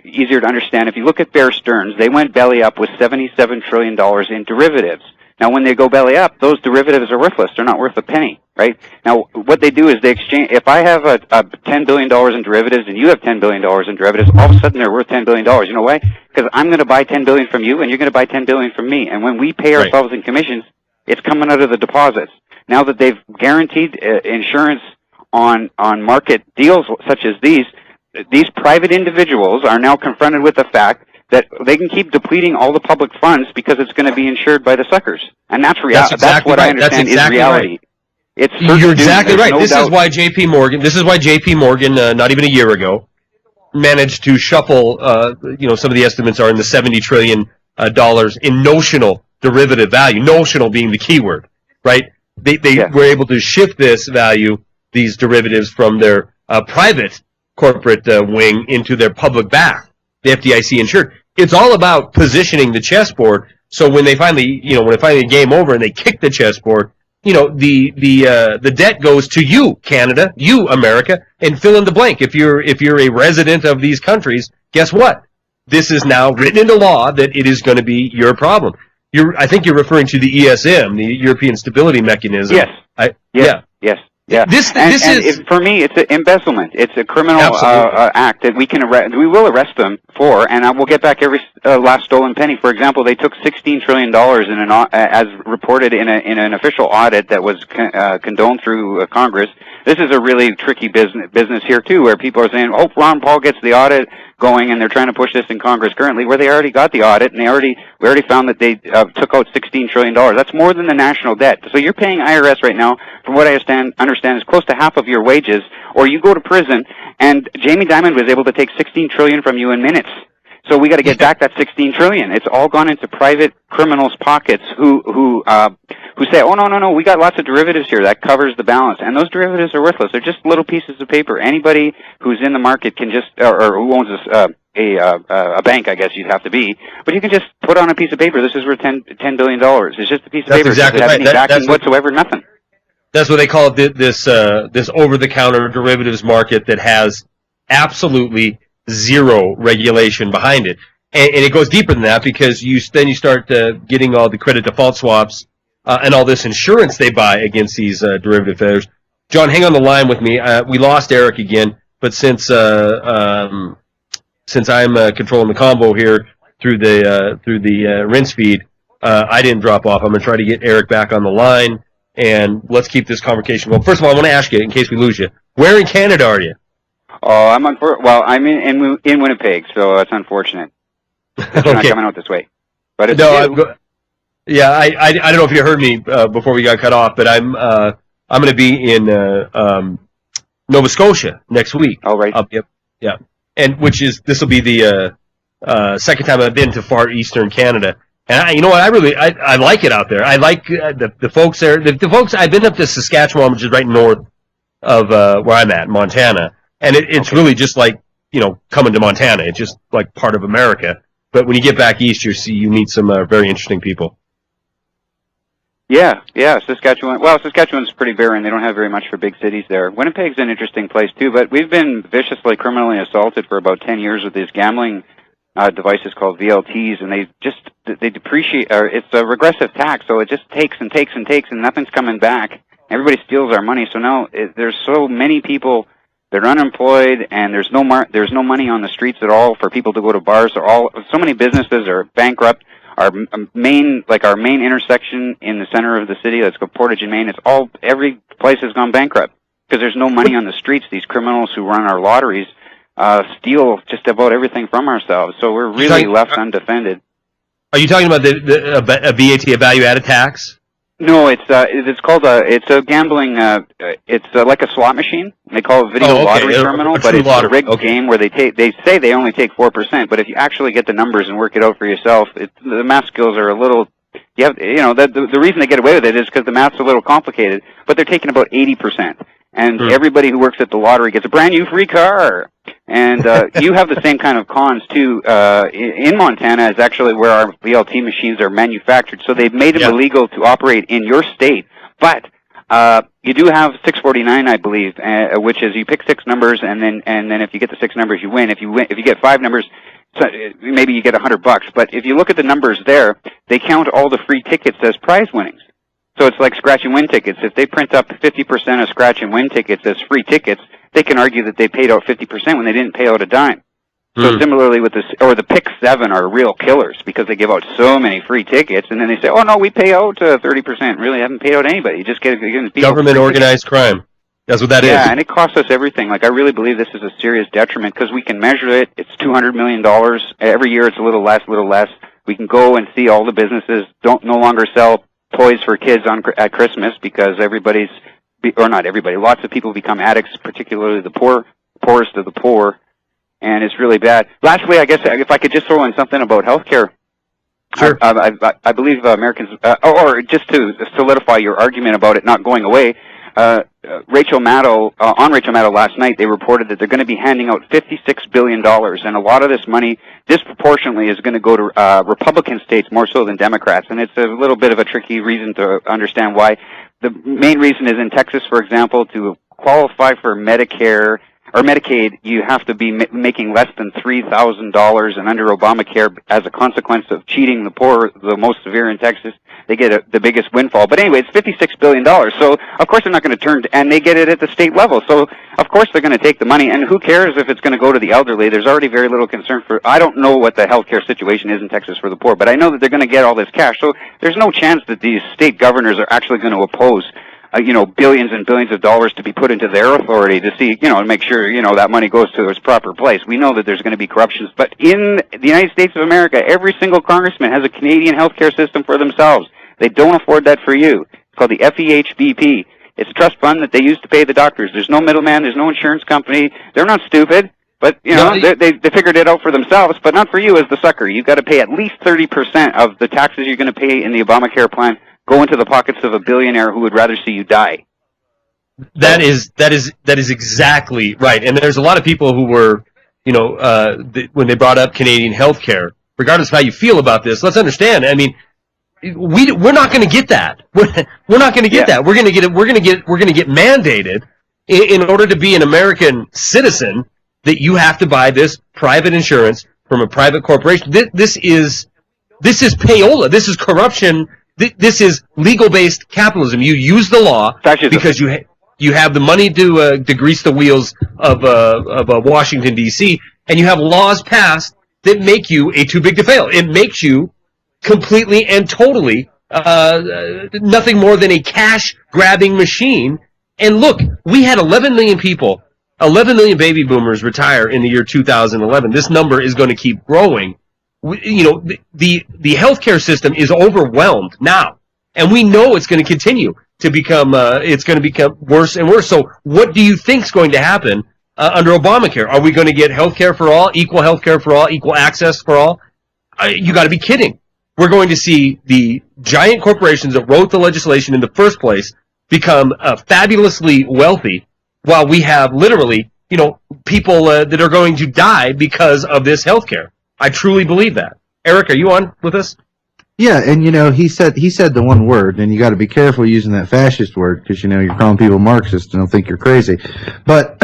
easier to understand, if you look at Bear Stearns, they went belly up with $77 trillion in derivatives. Now, when they go belly up, those derivatives are worthless. They're not worth a penny, right? Now, what they do is they exchange. If I have a $10 billion in derivatives and you have $10 billion in derivatives, all of a sudden they're worth $10 billion. You know why? Because I'm going to buy $10 billion from you and you're going to buy $10 billion from me. And when we pay ourselves in commissions, it's coming out of the deposits. Now that they've guaranteed insurance on market deals such as these private individuals are now confronted with the fact that they can keep depleting all the public funds because it's going to be insured by the suckers, and that's reality. That's what I understand is reality. It's you're exactly right. This is why J.P. Morgan. This is why J.P. Morgan, not even a year ago, managed to shuffle. Some of the estimates are in the $70 trillion in notional derivative value. Notional being the key word, right? They were able to shift this value, these derivatives, from their private corporate wing into their public back, the FDIC insured. It's all about positioning the chessboard. So when they finally, game over and they kick the chessboard, the debt goes to you, Canada, you, America, and fill in the blank. If you're a resident of these countries, guess what? This is now written into law that it is going to be your problem. I think you're referring to the ESM, the European Stability Mechanism. Yes. Yes. Yeah. This is for me. It's embezzlement. It's a criminal act that we will arrest them for, and we'll get back every last stolen penny. For example, they took $16 trillion as reported in an official audit that was condoned through Congress. This is a really tricky business here too, where people are saying, "Oh, Ron Paul gets the audit going," and they're trying to push this in Congress currently, where they already got the audit, and we already found that they took out $16 trillion. That's more than the national debt. So you're paying IRS right now, from what I understand, is close to half of your wages, or you go to prison. And Jamie Dimon was able to take $16 trillion from you in minutes. So we got to get back that $16 trillion. It's all gone into private criminals' pockets who say, "Oh no, we got lots of derivatives here that covers the balance," and those derivatives are worthless. They're just little pieces of paper. Anybody who's in the market can just, or who owns a bank, I guess you'd have to be, but you can just put on a piece of paper, "This is worth $10 billion." It's just a piece of paper. Exactly Does it have right. any backing whatsoever? Nothing. That's what they call it, this over-the-counter derivatives market that has absolutely zero regulation behind it. And it goes deeper than that, because then you start getting all the credit default swaps and all this insurance they buy against these derivative failures. John, hang on the line with me. We lost Eric again, but since I'm controlling the combo here through the rinse feed, I didn't drop off. I'm going to try to get Eric back on the line. And let's keep this conversation going. First of all, I want to ask you, in case we lose you, where in Canada are you? Oh, I'm in Winnipeg, so that's unfortunate. You're not coming out this way. But it's I don't know if you heard me before we got cut off, but I'm going to be in Nova Scotia next week. Oh, right. Yeah, and this will be the second time I've been to far eastern Canada. And you know what? I like it out there. I like the folks there. The folks, I've been up to Saskatchewan, which is right north of where I'm at, Montana, and it's really just like coming to Montana. It's just like part of America. But when you get back east, you meet some very interesting people. Yeah, Saskatchewan. Well, Saskatchewan's pretty barren. They don't have very much for big cities there. Winnipeg's an interesting place too, but we've been viciously criminally assaulted for about 10 years with these gambling devices called VLTs, and they depreciate. It's a regressive tax, so it just takes and takes and takes, and nothing's coming back. Everybody steals our money, so now there's so many people that are unemployed, and there's no money on the streets at all for people to go to bars. So many businesses are bankrupt. Our main intersection in the center of the city, that's called Portage and Main, every place has gone bankrupt because there's no money on the streets. These criminals who run our lotteries steal just about everything from ourselves, so we're really left undefended. Are you talking about a VAT, a value-added tax? No, it's called it's a gambling. It's like a slot machine. They call it video lottery terminal, but it's a rigged game where they say they only take 4%, but if you actually get the numbers and work it out for yourself, the math skills are a little. The reason they get away with it is because the math's a little complicated, but they're taking about 80%, and everybody who works at the lottery gets a brand new free car. And you have the same kind of cons too. In Montana is actually where our VLT machines are manufactured. So they've made them illegal to operate in your state. But you do have 649, I believe, which is you pick 6 numbers, and then if you get the 6 numbers, you win. If you get 5 numbers, maybe you get $100. But if you look at the numbers there, they count all the free tickets as prize winnings. So it's like scratch and win tickets. If they print up 50% of scratch and win tickets as free tickets, they can argue that they paid out 50% when they didn't pay out a dime. So similarly with the Pick 7 are real killers because they give out so many free tickets, and then they say, oh, no, we pay out 30%. Really haven't paid out anybody. You just get government organized crime. That's what that is. Yeah, and it costs us everything. Like, I really believe this is a serious detriment because we can measure it. It's $200 million. Every year it's a little less, We can go and see all the businesses no longer sell toys for kids at Christmas because not everybody, lots of people become addicts, particularly the poorest of the poor, and it's really bad. Lastly, I guess if I could just throw in something about healthcare. Sure. I believe Americans, or just to solidify your argument about it not going away, Rachel Maddow, on Rachel Maddow last night, they reported that they're going to be handing out $56 billion, and a lot of this money disproportionately is going to go to Republican states more so than Democrats, and it's a little bit of a tricky reason to understand why. The main reason is in Texas, for example, to qualify for Medicare or Medicaid, you have to be making less than $3,000, and under Obamacare, as a consequence of cheating the poor, the most severe in Texas, they get the biggest windfall. But anyway, it's $56 billion, so of course they're not going to turn, and they get it at the state level, so of course they're going to take the money, and who cares if it's going to go to the elderly? There's already very little concern I don't know what the healthcare situation is in Texas for the poor, but I know that they're going to get all this cash, so there's no chance that these state governors are actually going to oppose billions and billions of dollars to be put into their authority to see, to make sure, that money goes to its proper place. We know that there's going to be corruptions, but in the United States of America, every single congressman has a Canadian healthcare system for themselves. They don't afford that for you. It's called the FEHBP. It's a trust fund that they use to pay the doctors. There's no middleman. There's no insurance company. They're not stupid, but, they figured it out for themselves, but not for you as the sucker. You've got to pay at least 30% of the taxes you're going to pay in the Obamacare plan go into the pockets of a billionaire who would rather see you die. That is exactly right. And there's a lot of people who were, when they brought up Canadian healthcare, regardless of how you feel about this, let's understand. I mean, we're not going to get that. We're not going to get that. We're going to get mandated in order to be an American citizen that you have to buy this private insurance from a private corporation. This is payola. This is corruption. This is legal-based capitalism. You use the law because you have the money to grease the wheels of Washington, D.C., and you have laws passed that make you a too big to fail. It makes you completely and totally nothing more than a cash-grabbing machine. And look, we had 11 million people, 11 million baby boomers retire in the year 2011. This number is going to keep growing. The healthcare system is overwhelmed now, and we know it's going to continue to become worse and worse. So what do you think is going to happen under Obamacare? Are we going to get healthcare for all, equal healthcare for all, equal access for all? You got to be kidding. We're going to see the giant corporations that wrote the legislation in the first place become fabulously wealthy, while we have literally, people that are going to die because of this healthcare. I truly believe that. Eric, are you on with us? Yeah, and he said the one word, and you got to be careful using that fascist word because you're calling people Marxist and they'll think you're crazy. But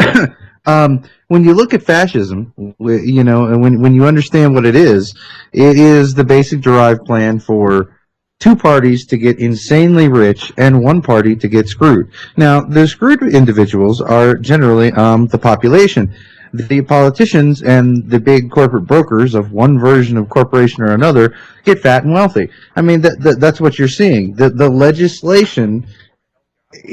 when you look at fascism, and when you understand what it is the basic derived plan for two parties to get insanely rich and one party to get screwed. Now, the screwed individuals are generally the population. The politicians and the big corporate brokers of one version of corporation or another get fat and wealthy. I mean, that's what you're seeing. The legislation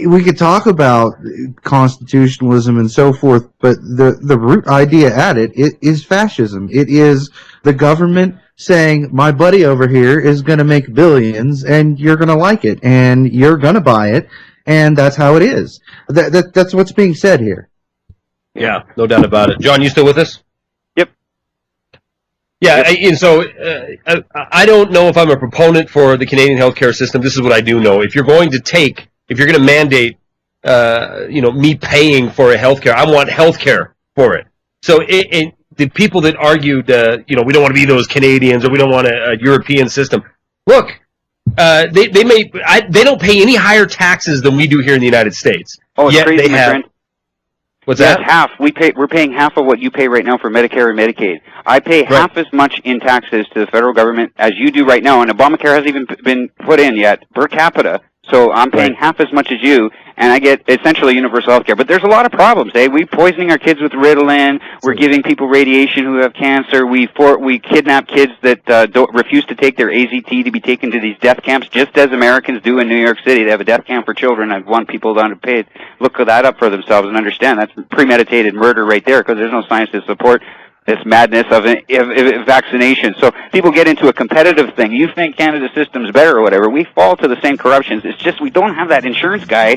we could talk about constitutionalism and so forth, but the root idea at it is fascism. It is the government saying, my buddy over here is going to make billions, and you're going to like it, and you're going to buy it, and that's how it is. That's what's being said here. Yeah, no doubt about it. John, you still with us? Yep. Yeah, I don't know if I'm a proponent for the Canadian healthcare system. This is what I do know. If you're going to mandate, me paying for a healthcare, I want healthcare for it. So the people that argued, we don't want to be those Canadians or we don't want a European system. Look, they don't pay any higher taxes than we do here in the United States. Oh, it's crazy, my friend. What's that? It's half. We're paying half of what you pay right now for Medicare and Medicaid. I pay half as much in taxes to the federal government as you do right now, and Obamacare hasn't even been put in yet per capita. So I'm paying half as much as you, and I get essentially universal health care. But there's a lot of problems, eh? We're poisoning our kids with Ritalin. We're giving people radiation who have cancer. We kidnap kids that refuse to take their AZT to be taken to these death camps, just as Americans do in New York City. They have a death camp for children. I want people to pay, look that up for themselves and understand that's premeditated murder right there, because there's no science to support this madness of vaccination. So people get into a competitive thing. You think Canada's system's better or whatever. We fall to the same corruptions. It's just we don't have that insurance guy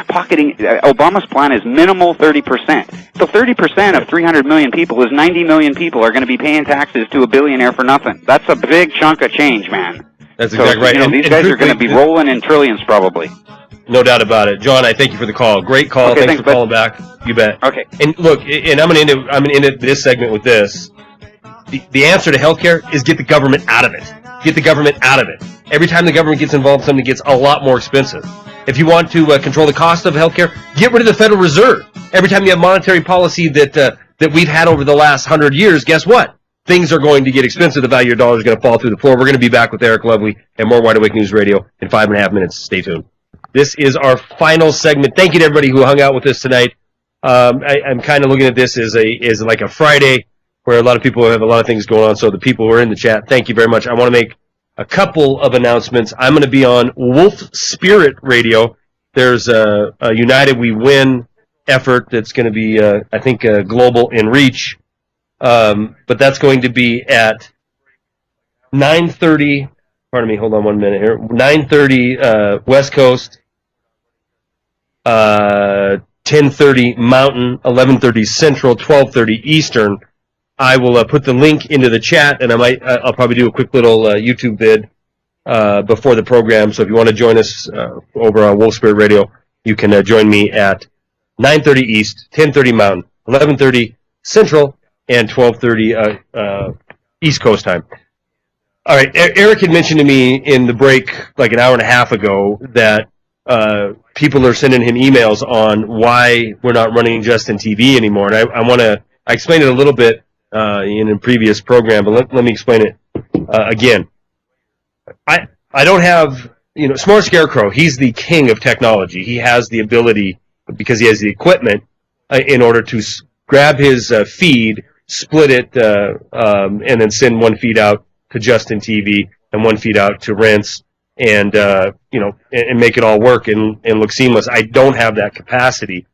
pocketing. Obama's plan is minimal 30%. So 30% of 300 million people is 90 million people are going to be paying taxes to a billionaire for nothing. That's a big chunk of change, man. That's exactly right. These guys are going to be rolling in trillions probably. No doubt about it. John, I thank you for the call. Great call. Okay, thanks for calling back. You bet. Okay. And look, and I'm going to end this segment with this. The answer to healthcare is get the government out of it. Get the government out of it. Every time the government gets involved, something gets a lot more expensive. If you want to control the cost of healthcare, get rid of the Federal Reserve. Every time you have monetary policy that we've had over the last 100 years, guess what? Things are going to get expensive. The value of your dollar is going to fall through the floor. We're going to be back with Eric Lovely and more Wide Awake News Radio in 5.5 minutes. Stay tuned. This is our final segment. Thank you to everybody who hung out with us tonight. I'm kind of looking at this as like a Friday where a lot of people have a lot of things going on. So the people who are in the chat, thank you very much. I want to make a couple of announcements. I'm going to be on Wolf Spirit Radio. There's a United We Win effort that's going to be, I think, global in reach. But that's going to be at 9:30. Pardon me, hold on 1 minute here. 9:30 West Coast, 10:30 Mountain, 11:30 Central, 12:30 Eastern. I will put the link into the chat, and I'll probably do a quick little YouTube vid before the program. So if you want to join us over on Wolf Spirit Radio, you can join me at 9:30 East, 10:30 Mountain, 11:30 Central, and 12:30 East Coast time. All right, Eric had mentioned to me in the break like an hour and a half ago that people are sending him emails on why we're not running Justin TV anymore, and I explained it a little bit in a previous program, but let me explain it again. I don't have, Smart Scarecrow, he's the king of technology. He has the ability, because he has the equipment, in order to grab his feed, split it, and then send one feed out to Justin TV and one feed out to Rinse, and and make it all work and look seamless. I don't have that capacity,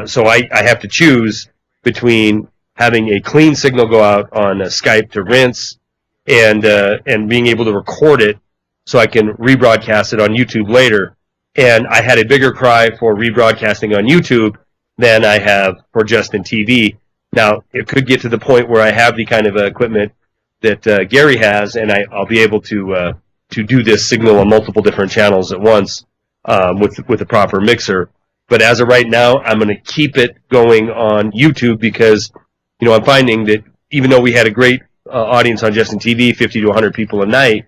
so I have to choose between having a clean signal go out on Skype to Rinse and being able to record it so I can rebroadcast it on YouTube later. And I had a bigger cry for rebroadcasting on YouTube than I have for Justin TV. Now, it could get to the point where I have the kind of equipment that Gary has, and I'll be able to do this signal on multiple different channels at once with the proper mixer. But as of right now, I'm going to keep it going on YouTube because, I'm finding that even though we had a great audience on Justin TV, 50 to 100 people a night,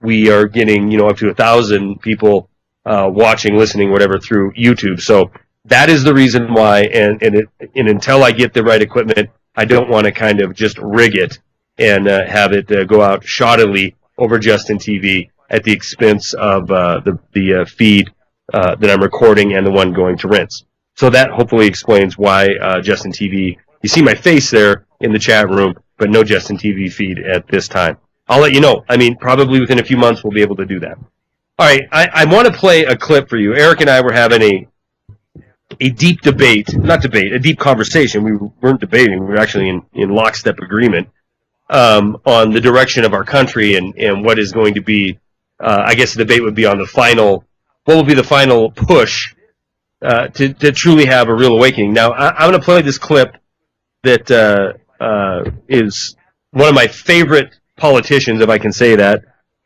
we are getting, up to 1,000 people watching, listening, whatever, through YouTube. So that is the reason why, and until I get the right equipment, I don't want to kind of just rig it and have it go out shoddily over Justin TV at the expense of the feed that I'm recording and the one going to Rinse. So that hopefully explains why Justin TV, you see my face there in the chat room, but no Justin TV feed at this time. I'll let you know. Probably within a few months we'll be able to do that. All right, I want to play a clip for you. Eric and I were having a deep debate, a deep conversation. We weren't debating. We were actually in lockstep agreement on the direction of our country and what is going to be, I guess the debate would be on what will be the final push to truly have a real awakening. Now, I'm going to play this clip that is one of my favorite politicians, if I can say that.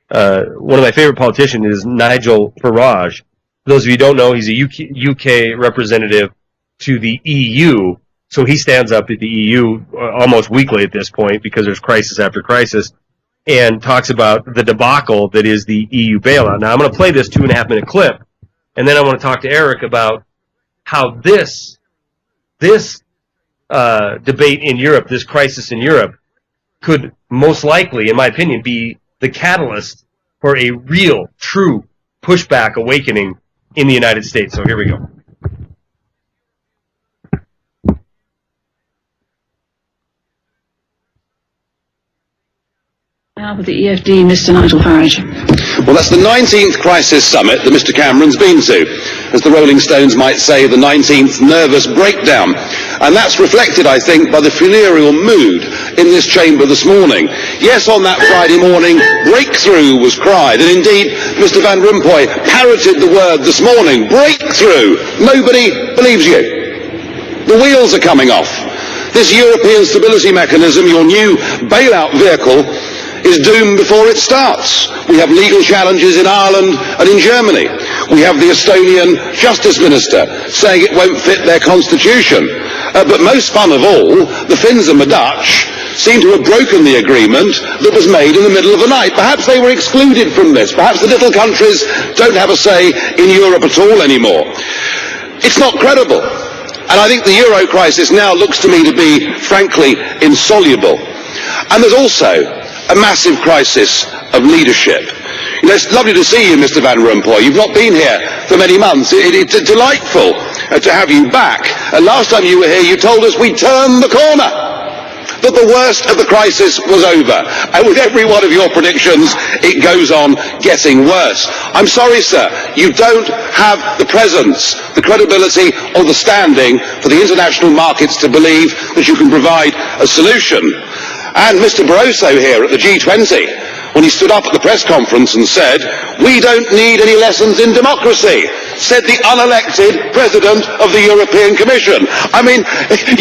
One of my favorite politicians is Nigel Farage. For those of you who don't know, he's a UK representative to the EU. So he stands up at the EU almost weekly at this point because there's crisis after crisis and talks about the debacle that is the EU bailout. Now, I'm going to play this 2.5-minute clip, and then I want to talk to Eric about how this debate in Europe, this crisis in Europe, could most likely, in my opinion, be the catalyst for a real, true pushback awakening in the United States. So here we go. Now with the EFD, Mr. Nigel Farage. Well, that's the 19th crisis summit that Mr. Cameron's been to. As the Rolling Stones might say, the 19th nervous breakdown. And that's reflected, I think, by the funereal mood in this chamber this morning. Yes, on that Friday morning, breakthrough was cried. And indeed, Mr. Van Rompuy parroted the word this morning, breakthrough. Nobody believes you. The wheels are coming off. This European Stability Mechanism, your new bailout vehicle, is doomed before it starts. We have legal challenges in Ireland and in Germany. We have the Estonian Justice Minister saying it won't fit their constitution. But most fun of all, the Finns and the Dutch seem to have broken the agreement that was made in the middle of the night. Perhaps they were excluded from this. Perhaps the little countries don't have a say in Europe at all anymore. It's not credible. And I think the euro crisis now looks to me to be, frankly, insoluble. And there's also a massive crisis of leadership. You know, it's lovely to see you, Mr. Van Rompuy. You've not been here for many months. It's delightful to have you back. Last time you were here, you told us we'd turned the corner, that the worst of the crisis was over. And with every one of your predictions, it goes on getting worse. I'm sorry, sir, you don't have the presence, the credibility, or the standing for the international markets to believe that you can provide a solution. And Mr. Barroso here at the G20, when he stood up at the press conference and said, "We don't need any lessons in democracy," said the unelected president of the European Commission. I mean,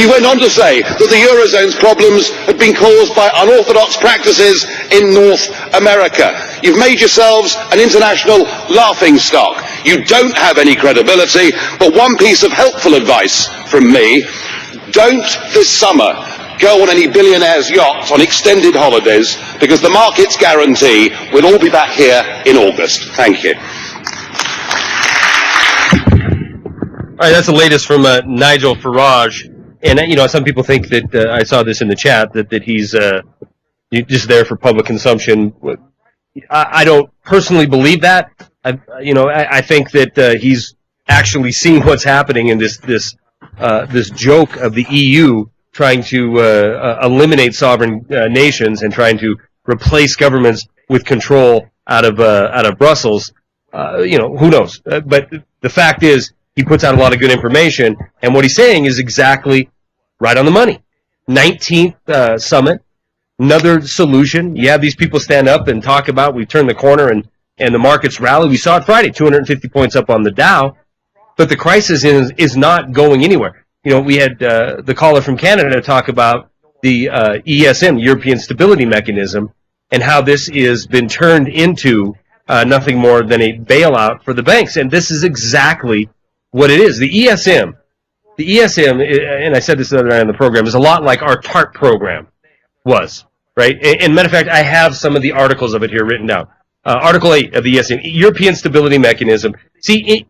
you went on to say that the Eurozone's problems had been caused by unorthodox practices in North America. You've made yourselves an international laughingstock. You don't have any credibility, but one piece of helpful advice from me: don't this summer go on any billionaires' yachts on extended holidays, because the markets guarantee we'll all be back here in August. Thank you. All right, that's the latest from Nigel Farage. And, you know, some people think that, I saw this in the chat, that he's just there for public consumption. I don't personally believe that. I think that he's actually seeing what's happening in this joke of the EU trying to eliminate sovereign nations and trying to replace governments with control out of Brussels. Who knows? But the fact is, he puts out a lot of good information, and what he's saying is exactly right on the money. 19th summit, another solution. You have these people stand up and talk about we've turned the corner and the markets rally. We saw it Friday, 250 points up on the Dow, but the crisis is not going anywhere. You know, we had the caller from Canada talk about the ESM, European Stability Mechanism, and how this has been turned into nothing more than a bailout for the banks. And this is exactly what it is. The ESM, and I said this the other night on the program, is a lot like our TARP program was, right? And matter of fact, I have some of the articles of it here written down. Article 8 of the ESM, European Stability Mechanism. See,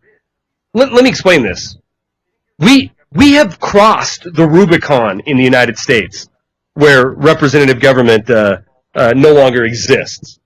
let me explain this. We have crossed the Rubicon in the United States, where representative government no longer exists.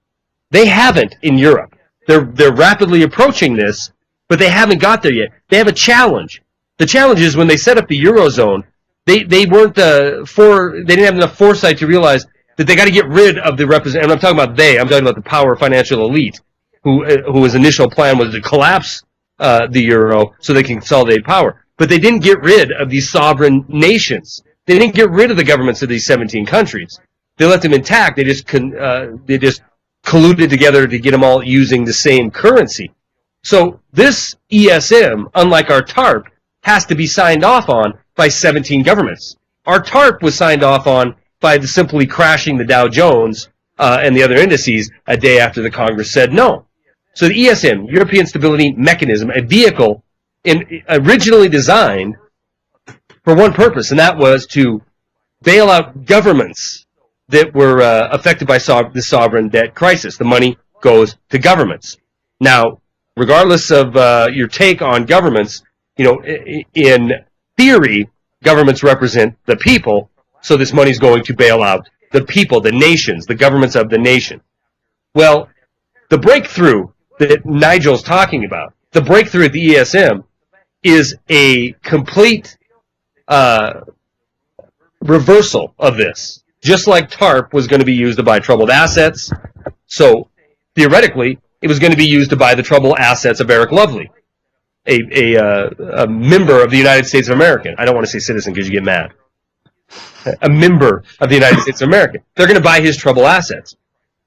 They haven't in Europe. They're rapidly approaching this, but they haven't got there yet. They have a challenge. The challenge is when they set up the Eurozone, they weren't they didn't have enough foresight to realize that they got to get rid of the representative. And I'm talking about I'm talking about the power financial elite. whose initial plan was to collapse the euro so they can consolidate power. But they didn't get rid of these sovereign nations. They didn't get rid of the governments of these 17 countries. They left them intact. They just colluded together to get them all using the same currency. So this ESM, unlike our TARP, has to be signed off on by 17 governments. Our TARP was signed off on by simply crashing the Dow Jones and the other indices a day after the Congress said no. So the ESM, European Stability Mechanism, a vehicle originally designed for one purpose, and that was to bail out governments that were affected by the sovereign debt crisis. The money goes to governments. Now, regardless of your take on governments, in theory, governments represent the people, so this money is going to bail out the people, the nations, the governments of the nation. Well, the breakthrough that Nigel's talking about, the breakthrough at the ESM, is a complete reversal of this. Just like TARP was going to be used to buy troubled assets, so theoretically, it was going to be used to buy the troubled assets of Eric Lovely, a member of the United States of America. I don't want to say citizen because you get mad. A member of the United States of America. They're going to buy his troubled assets.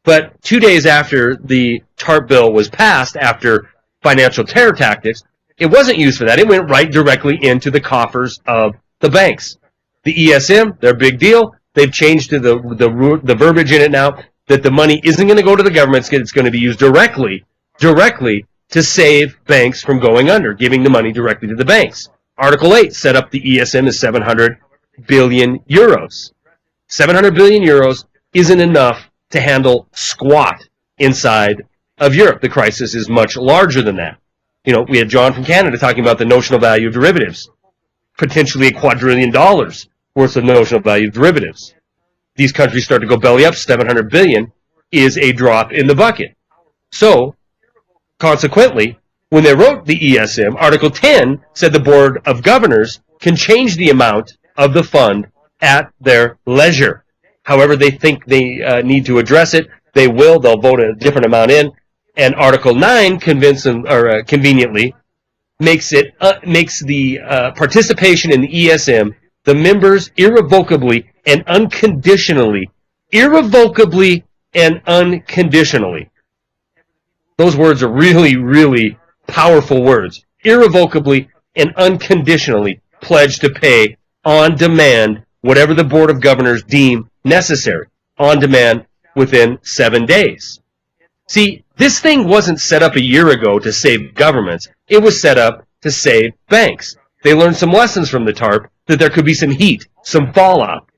But 2 days after the TARP bill was passed, after financial terror tactics, it wasn't used for that. It went right directly into the coffers of the banks. The ESM, their big deal. They've changed to the verbiage in it now that the money isn't going to go to the government. It's going to be used directly to save banks from going under, giving the money directly to the banks. Article 8 set up the ESM as 700 billion euros. 700 billion euros isn't enough to handle squat inside of Europe. The crisis is much larger than that. We had John from Canada talking about the notional value of derivatives, potentially $2 quadrillion worth of notional value of derivatives. These countries start to go belly up. 700 billion is a drop in the bucket. So, consequently, when they wrote the ESM, Article 10 said the Board of Governors can change the amount of the fund at their leisure. However they think they need to address it, they will. They'll vote a different amount in. And Article 9 conveniently makes the participation in the ESM, the members irrevocably and unconditionally, those words are really, really powerful words. Irrevocably and unconditionally pledge to pay on demand whatever the Board of Governors deem necessary, on demand within 7 days. See, this thing wasn't set up a year ago to save governments. It was set up to save banks. They learned some lessons from the TARP that there could be some heat, some fallout.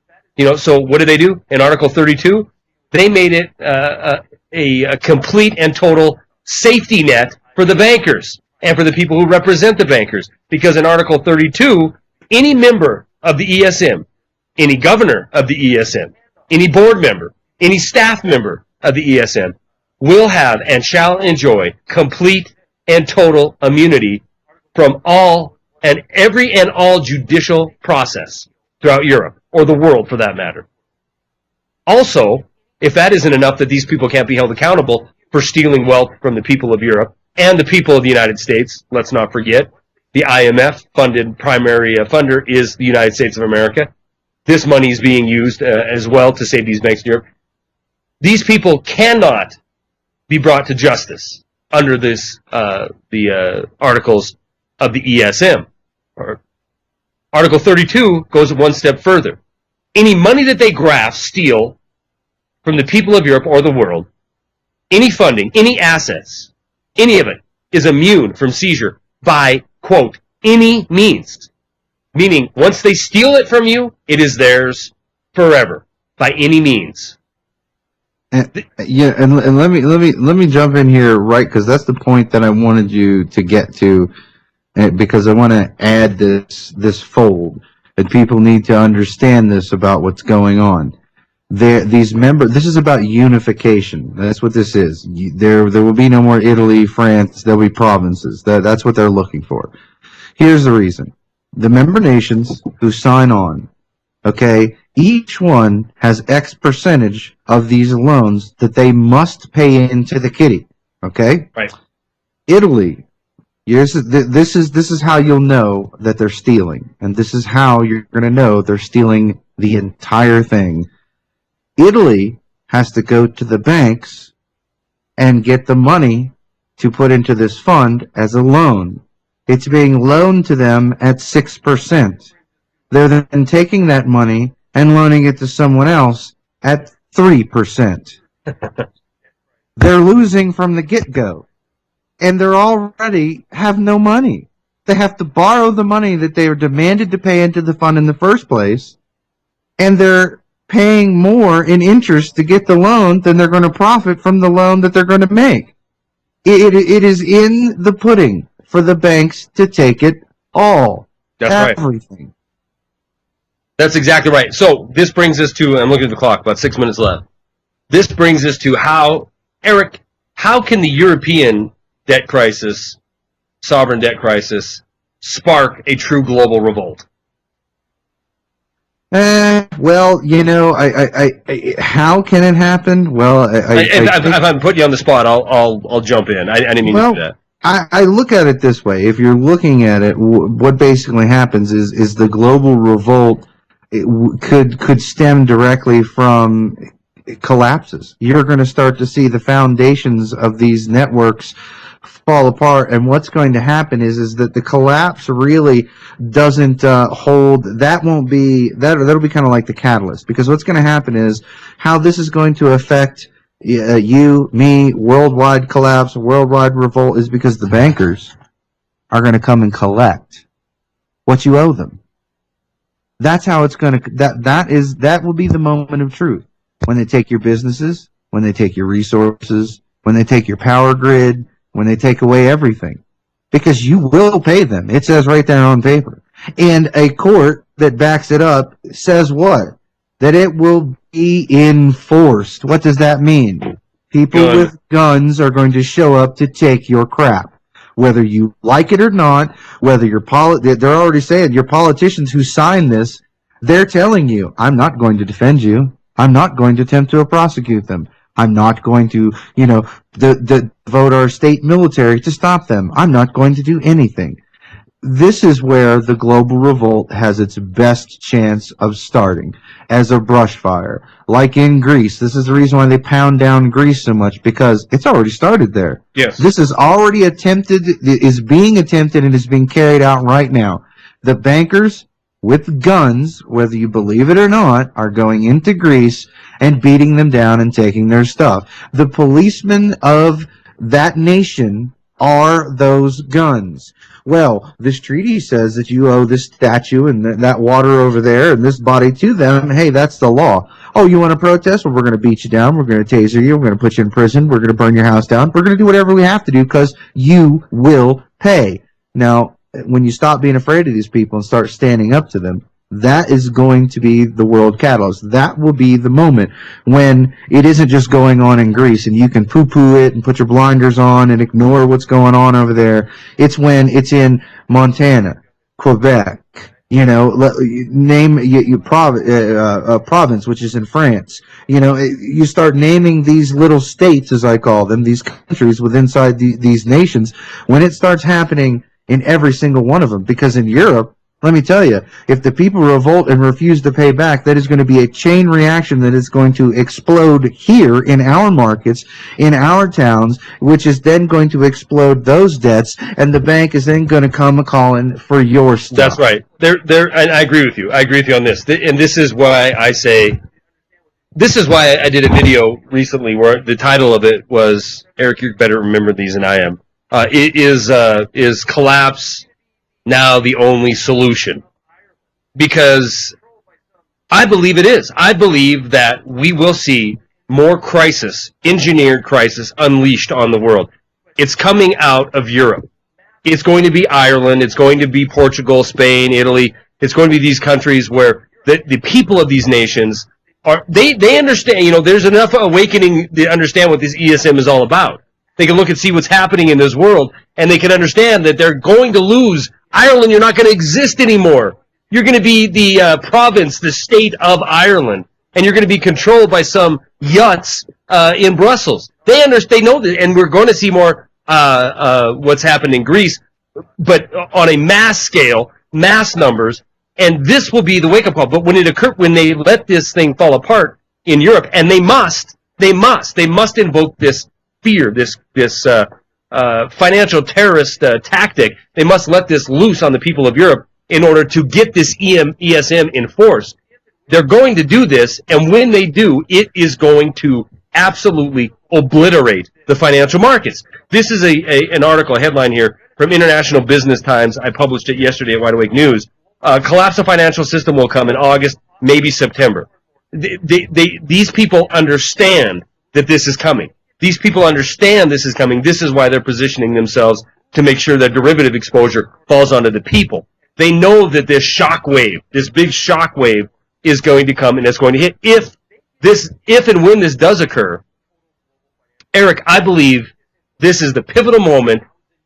So what did they do? In Article 32, they made it a complete and total safety net for the bankers and for the people who represent the bankers. Because in Article 32, any member of the ESM, any governor of the ESM, any board member, any staff member of the ESM will have and shall enjoy complete and total immunity from all judicial process throughout Europe, or the world for that matter. Also, if that isn't enough that these people can't be held accountable for stealing wealth from the people of Europe and the people of the United States, let's not forget, the IMF funded primary funder is the United States of America. This money is being used as well to save these banks in Europe. These people cannot be brought to justice under the articles of the ESM. Article 32 goes one step further. Any money that they graft, steal from the people of Europe or the world, any funding, any assets, any of it is immune from seizure by, quote, any means. Meaning, once they steal it from you, it is theirs forever, by any means. And let me jump in here, right? Because that's the point that I wanted you to get to, because I want to add this fold, and people need to understand this about what's going on. This is about unification. That's what this is. There will be no more Italy, France. There'll be provinces. That's what they're looking for. Here's the reason. The member nations who sign on, okay, each one has X percentage of these loans that they must pay into the kitty. Okay? Right. Italy. This is how you'll know that they're stealing. And this is how you're going to know they're stealing the entire thing. Italy has to go to the banks and get the money to put into this fund as a loan. It's being loaned to them at 6%. They're then taking that money and loaning it to someone else at 3%. They're losing from the get-go. And they're already have no money. They have to borrow the money that they were demanded to pay into the fund in the first place, and they're paying more in interest to get the loan than they're going to profit from the loan that they're going to make. It is in the pudding for the banks to take it all. That's everything. Right. That's exactly right. So this brings us to, I'm looking at the clock, about 6 minutes left. This brings us to how, Eric, how can the European debt crisis, sovereign debt crisis, spark a true global revolt? Well, you know, I how can it happen? Well, if I'm putting you on the spot, I'll jump in. I didn't mean to do that. I look at it this way. If you're looking at it, what basically happens is the global revolt could stem directly from collapses. You're going to start to see the foundations of these networks fall apart, and what's going to happen is that the collapse really doesn't hold. That won't be that'll be kind of like the catalyst, because what's going to happen is how this is going to affect you, me, worldwide collapse, worldwide revolt, is because the bankers are going to come and collect what you owe them. That's how it's going to. That will be the moment of truth, when they take your businesses, when they take your resources, when they take your power grid, when they take away everything, because you will pay them. It says right there on paper. And a court that backs it up says what? That it will be enforced. What does that mean? People with guns are going to show up to take your crap. Whether you like it or not, whether they're already saying your politicians who sign this, they're telling you, I'm not going to defend you. I'm not going to attempt to prosecute them. I'm not going to, vote our state military to stop them. I'm not going to do anything. This is where the global revolt has its best chance of starting, as a brush fire. Like in Greece. This is the reason why they pound down Greece so much, because it's already started there. Yes. This is already is being attempted, and is being carried out right now. The bankers with guns, whether you believe it or not, are going into Greece and beating them down and taking their stuff. The policemen of that nation are those guns. Well, this treaty says that you owe this statue and that water over there and this body to them. Hey, that's the law. Oh, you want to protest? Well, we're going to beat you down. We're going to taser you. We're going to put you in prison. We're going to burn your house down. We're going to do whatever we have to do because you will pay. Now, when you stop being afraid of these people and start standing up to them, that is going to be the world catalyst. That will be the moment when it isn't just going on in Greece and you can poo-poo it and put your blinders on and ignore what's going on over there. It's when it's in Montana, Quebec, name province, which is in France. You start naming these little states, as I call them, these countries inside these nations, when it starts happening in every single one of them. Because in Europe, let me tell you, if the people revolt and refuse to pay back, that is going to be a chain reaction that is going to explode here in our markets, in our towns, which is then going to explode those debts, and the bank is then going to come calling for your stuff. That's right. And I agree with you. I agree with you on this. And this is why I say, this is why I did a video recently where the title of it was, Eric, you better remember these than I am. Is collapse now the only solution? Because I believe it is. I believe that we will see more engineered crisis unleashed on the world. It's coming out of Europe. It's going to be Ireland. It's going to be Portugal, Spain, Italy. It's going to be these countries where the people of these nations they understand, there's enough awakening to understand what this ESM is all about. They can look and see what's happening in this world, and they can understand that they're going to lose. Ireland, you're not going to exist anymore. You're going to be the province, the state of Ireland, and you're going to be controlled by some yuts in Brussels. They understand. They know that, and we're going to see more what's happened in Greece, but on a mass scale, mass numbers, and this will be the wake-up call. But when they let this thing fall apart in Europe, and they must invoke this fear, this financial terrorist tactic. They must let this loose on the people of Europe in order to get this ESM enforced. They're going to do this, and when they do, it is going to absolutely obliterate the financial markets. This is an article, a headline here from International Business Times. I published it yesterday at Wide Awake News. Collapse of financial system will come in August, maybe September. These people understand that this is coming. These people understand this is coming. This is why they're positioning themselves to make sure that derivative exposure falls onto the people. They know that this big shock wave, is going to come and it's going to hit. If and when this does occur, Eric, I believe this is the pivotal moment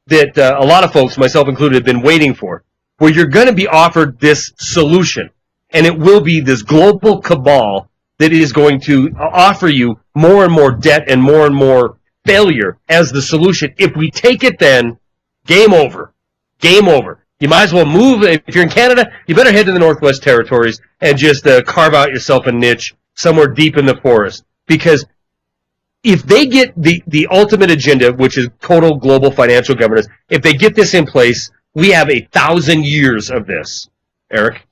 that a lot of folks, myself included, have been waiting for, where you're going to be offered this solution, and it will be this global cabal that is going to offer you more and more debt and more failure as the solution. If we take it, then game over. Game over. You might as well move. If you're in Canada, you better head to the Northwest Territories and just carve out yourself a niche somewhere deep in the forest. Because if they get the ultimate agenda, which is total global financial governance, if they get this in place, we have 1,000 years of this. Eric?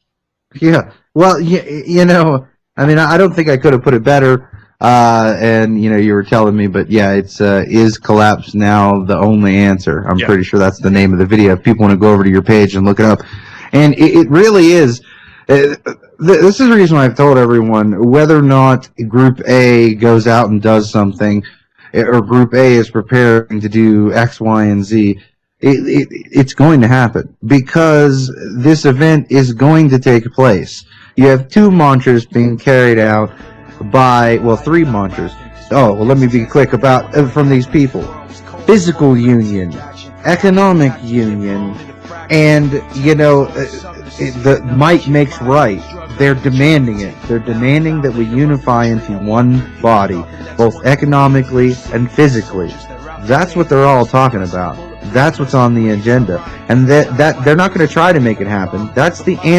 Yeah. Well, you know, I mean, I don't think I could have put it better. And, you know, you were telling me, but yeah, it's, is collapse now the only answer? I'm pretty sure that's the name of the video. If people want to go over to your page and look it up. And it really is. This is the reason why I've told everyone, whether or not Group A goes out and does something, or Group A is preparing to do X, Y, and Z, it's going to happen. Because this event is going to take place. You have two mantras being carried out by, well, three mantras. Oh, well, let me be quick about from these people. Physical union, economic union, and, you know, the might makes right. They're demanding it. They're demanding that we unify into one body, both economically and physically. That's what they're all talking about. That's what's on the agenda. And that they're not going to try to make it happen. That's the answer.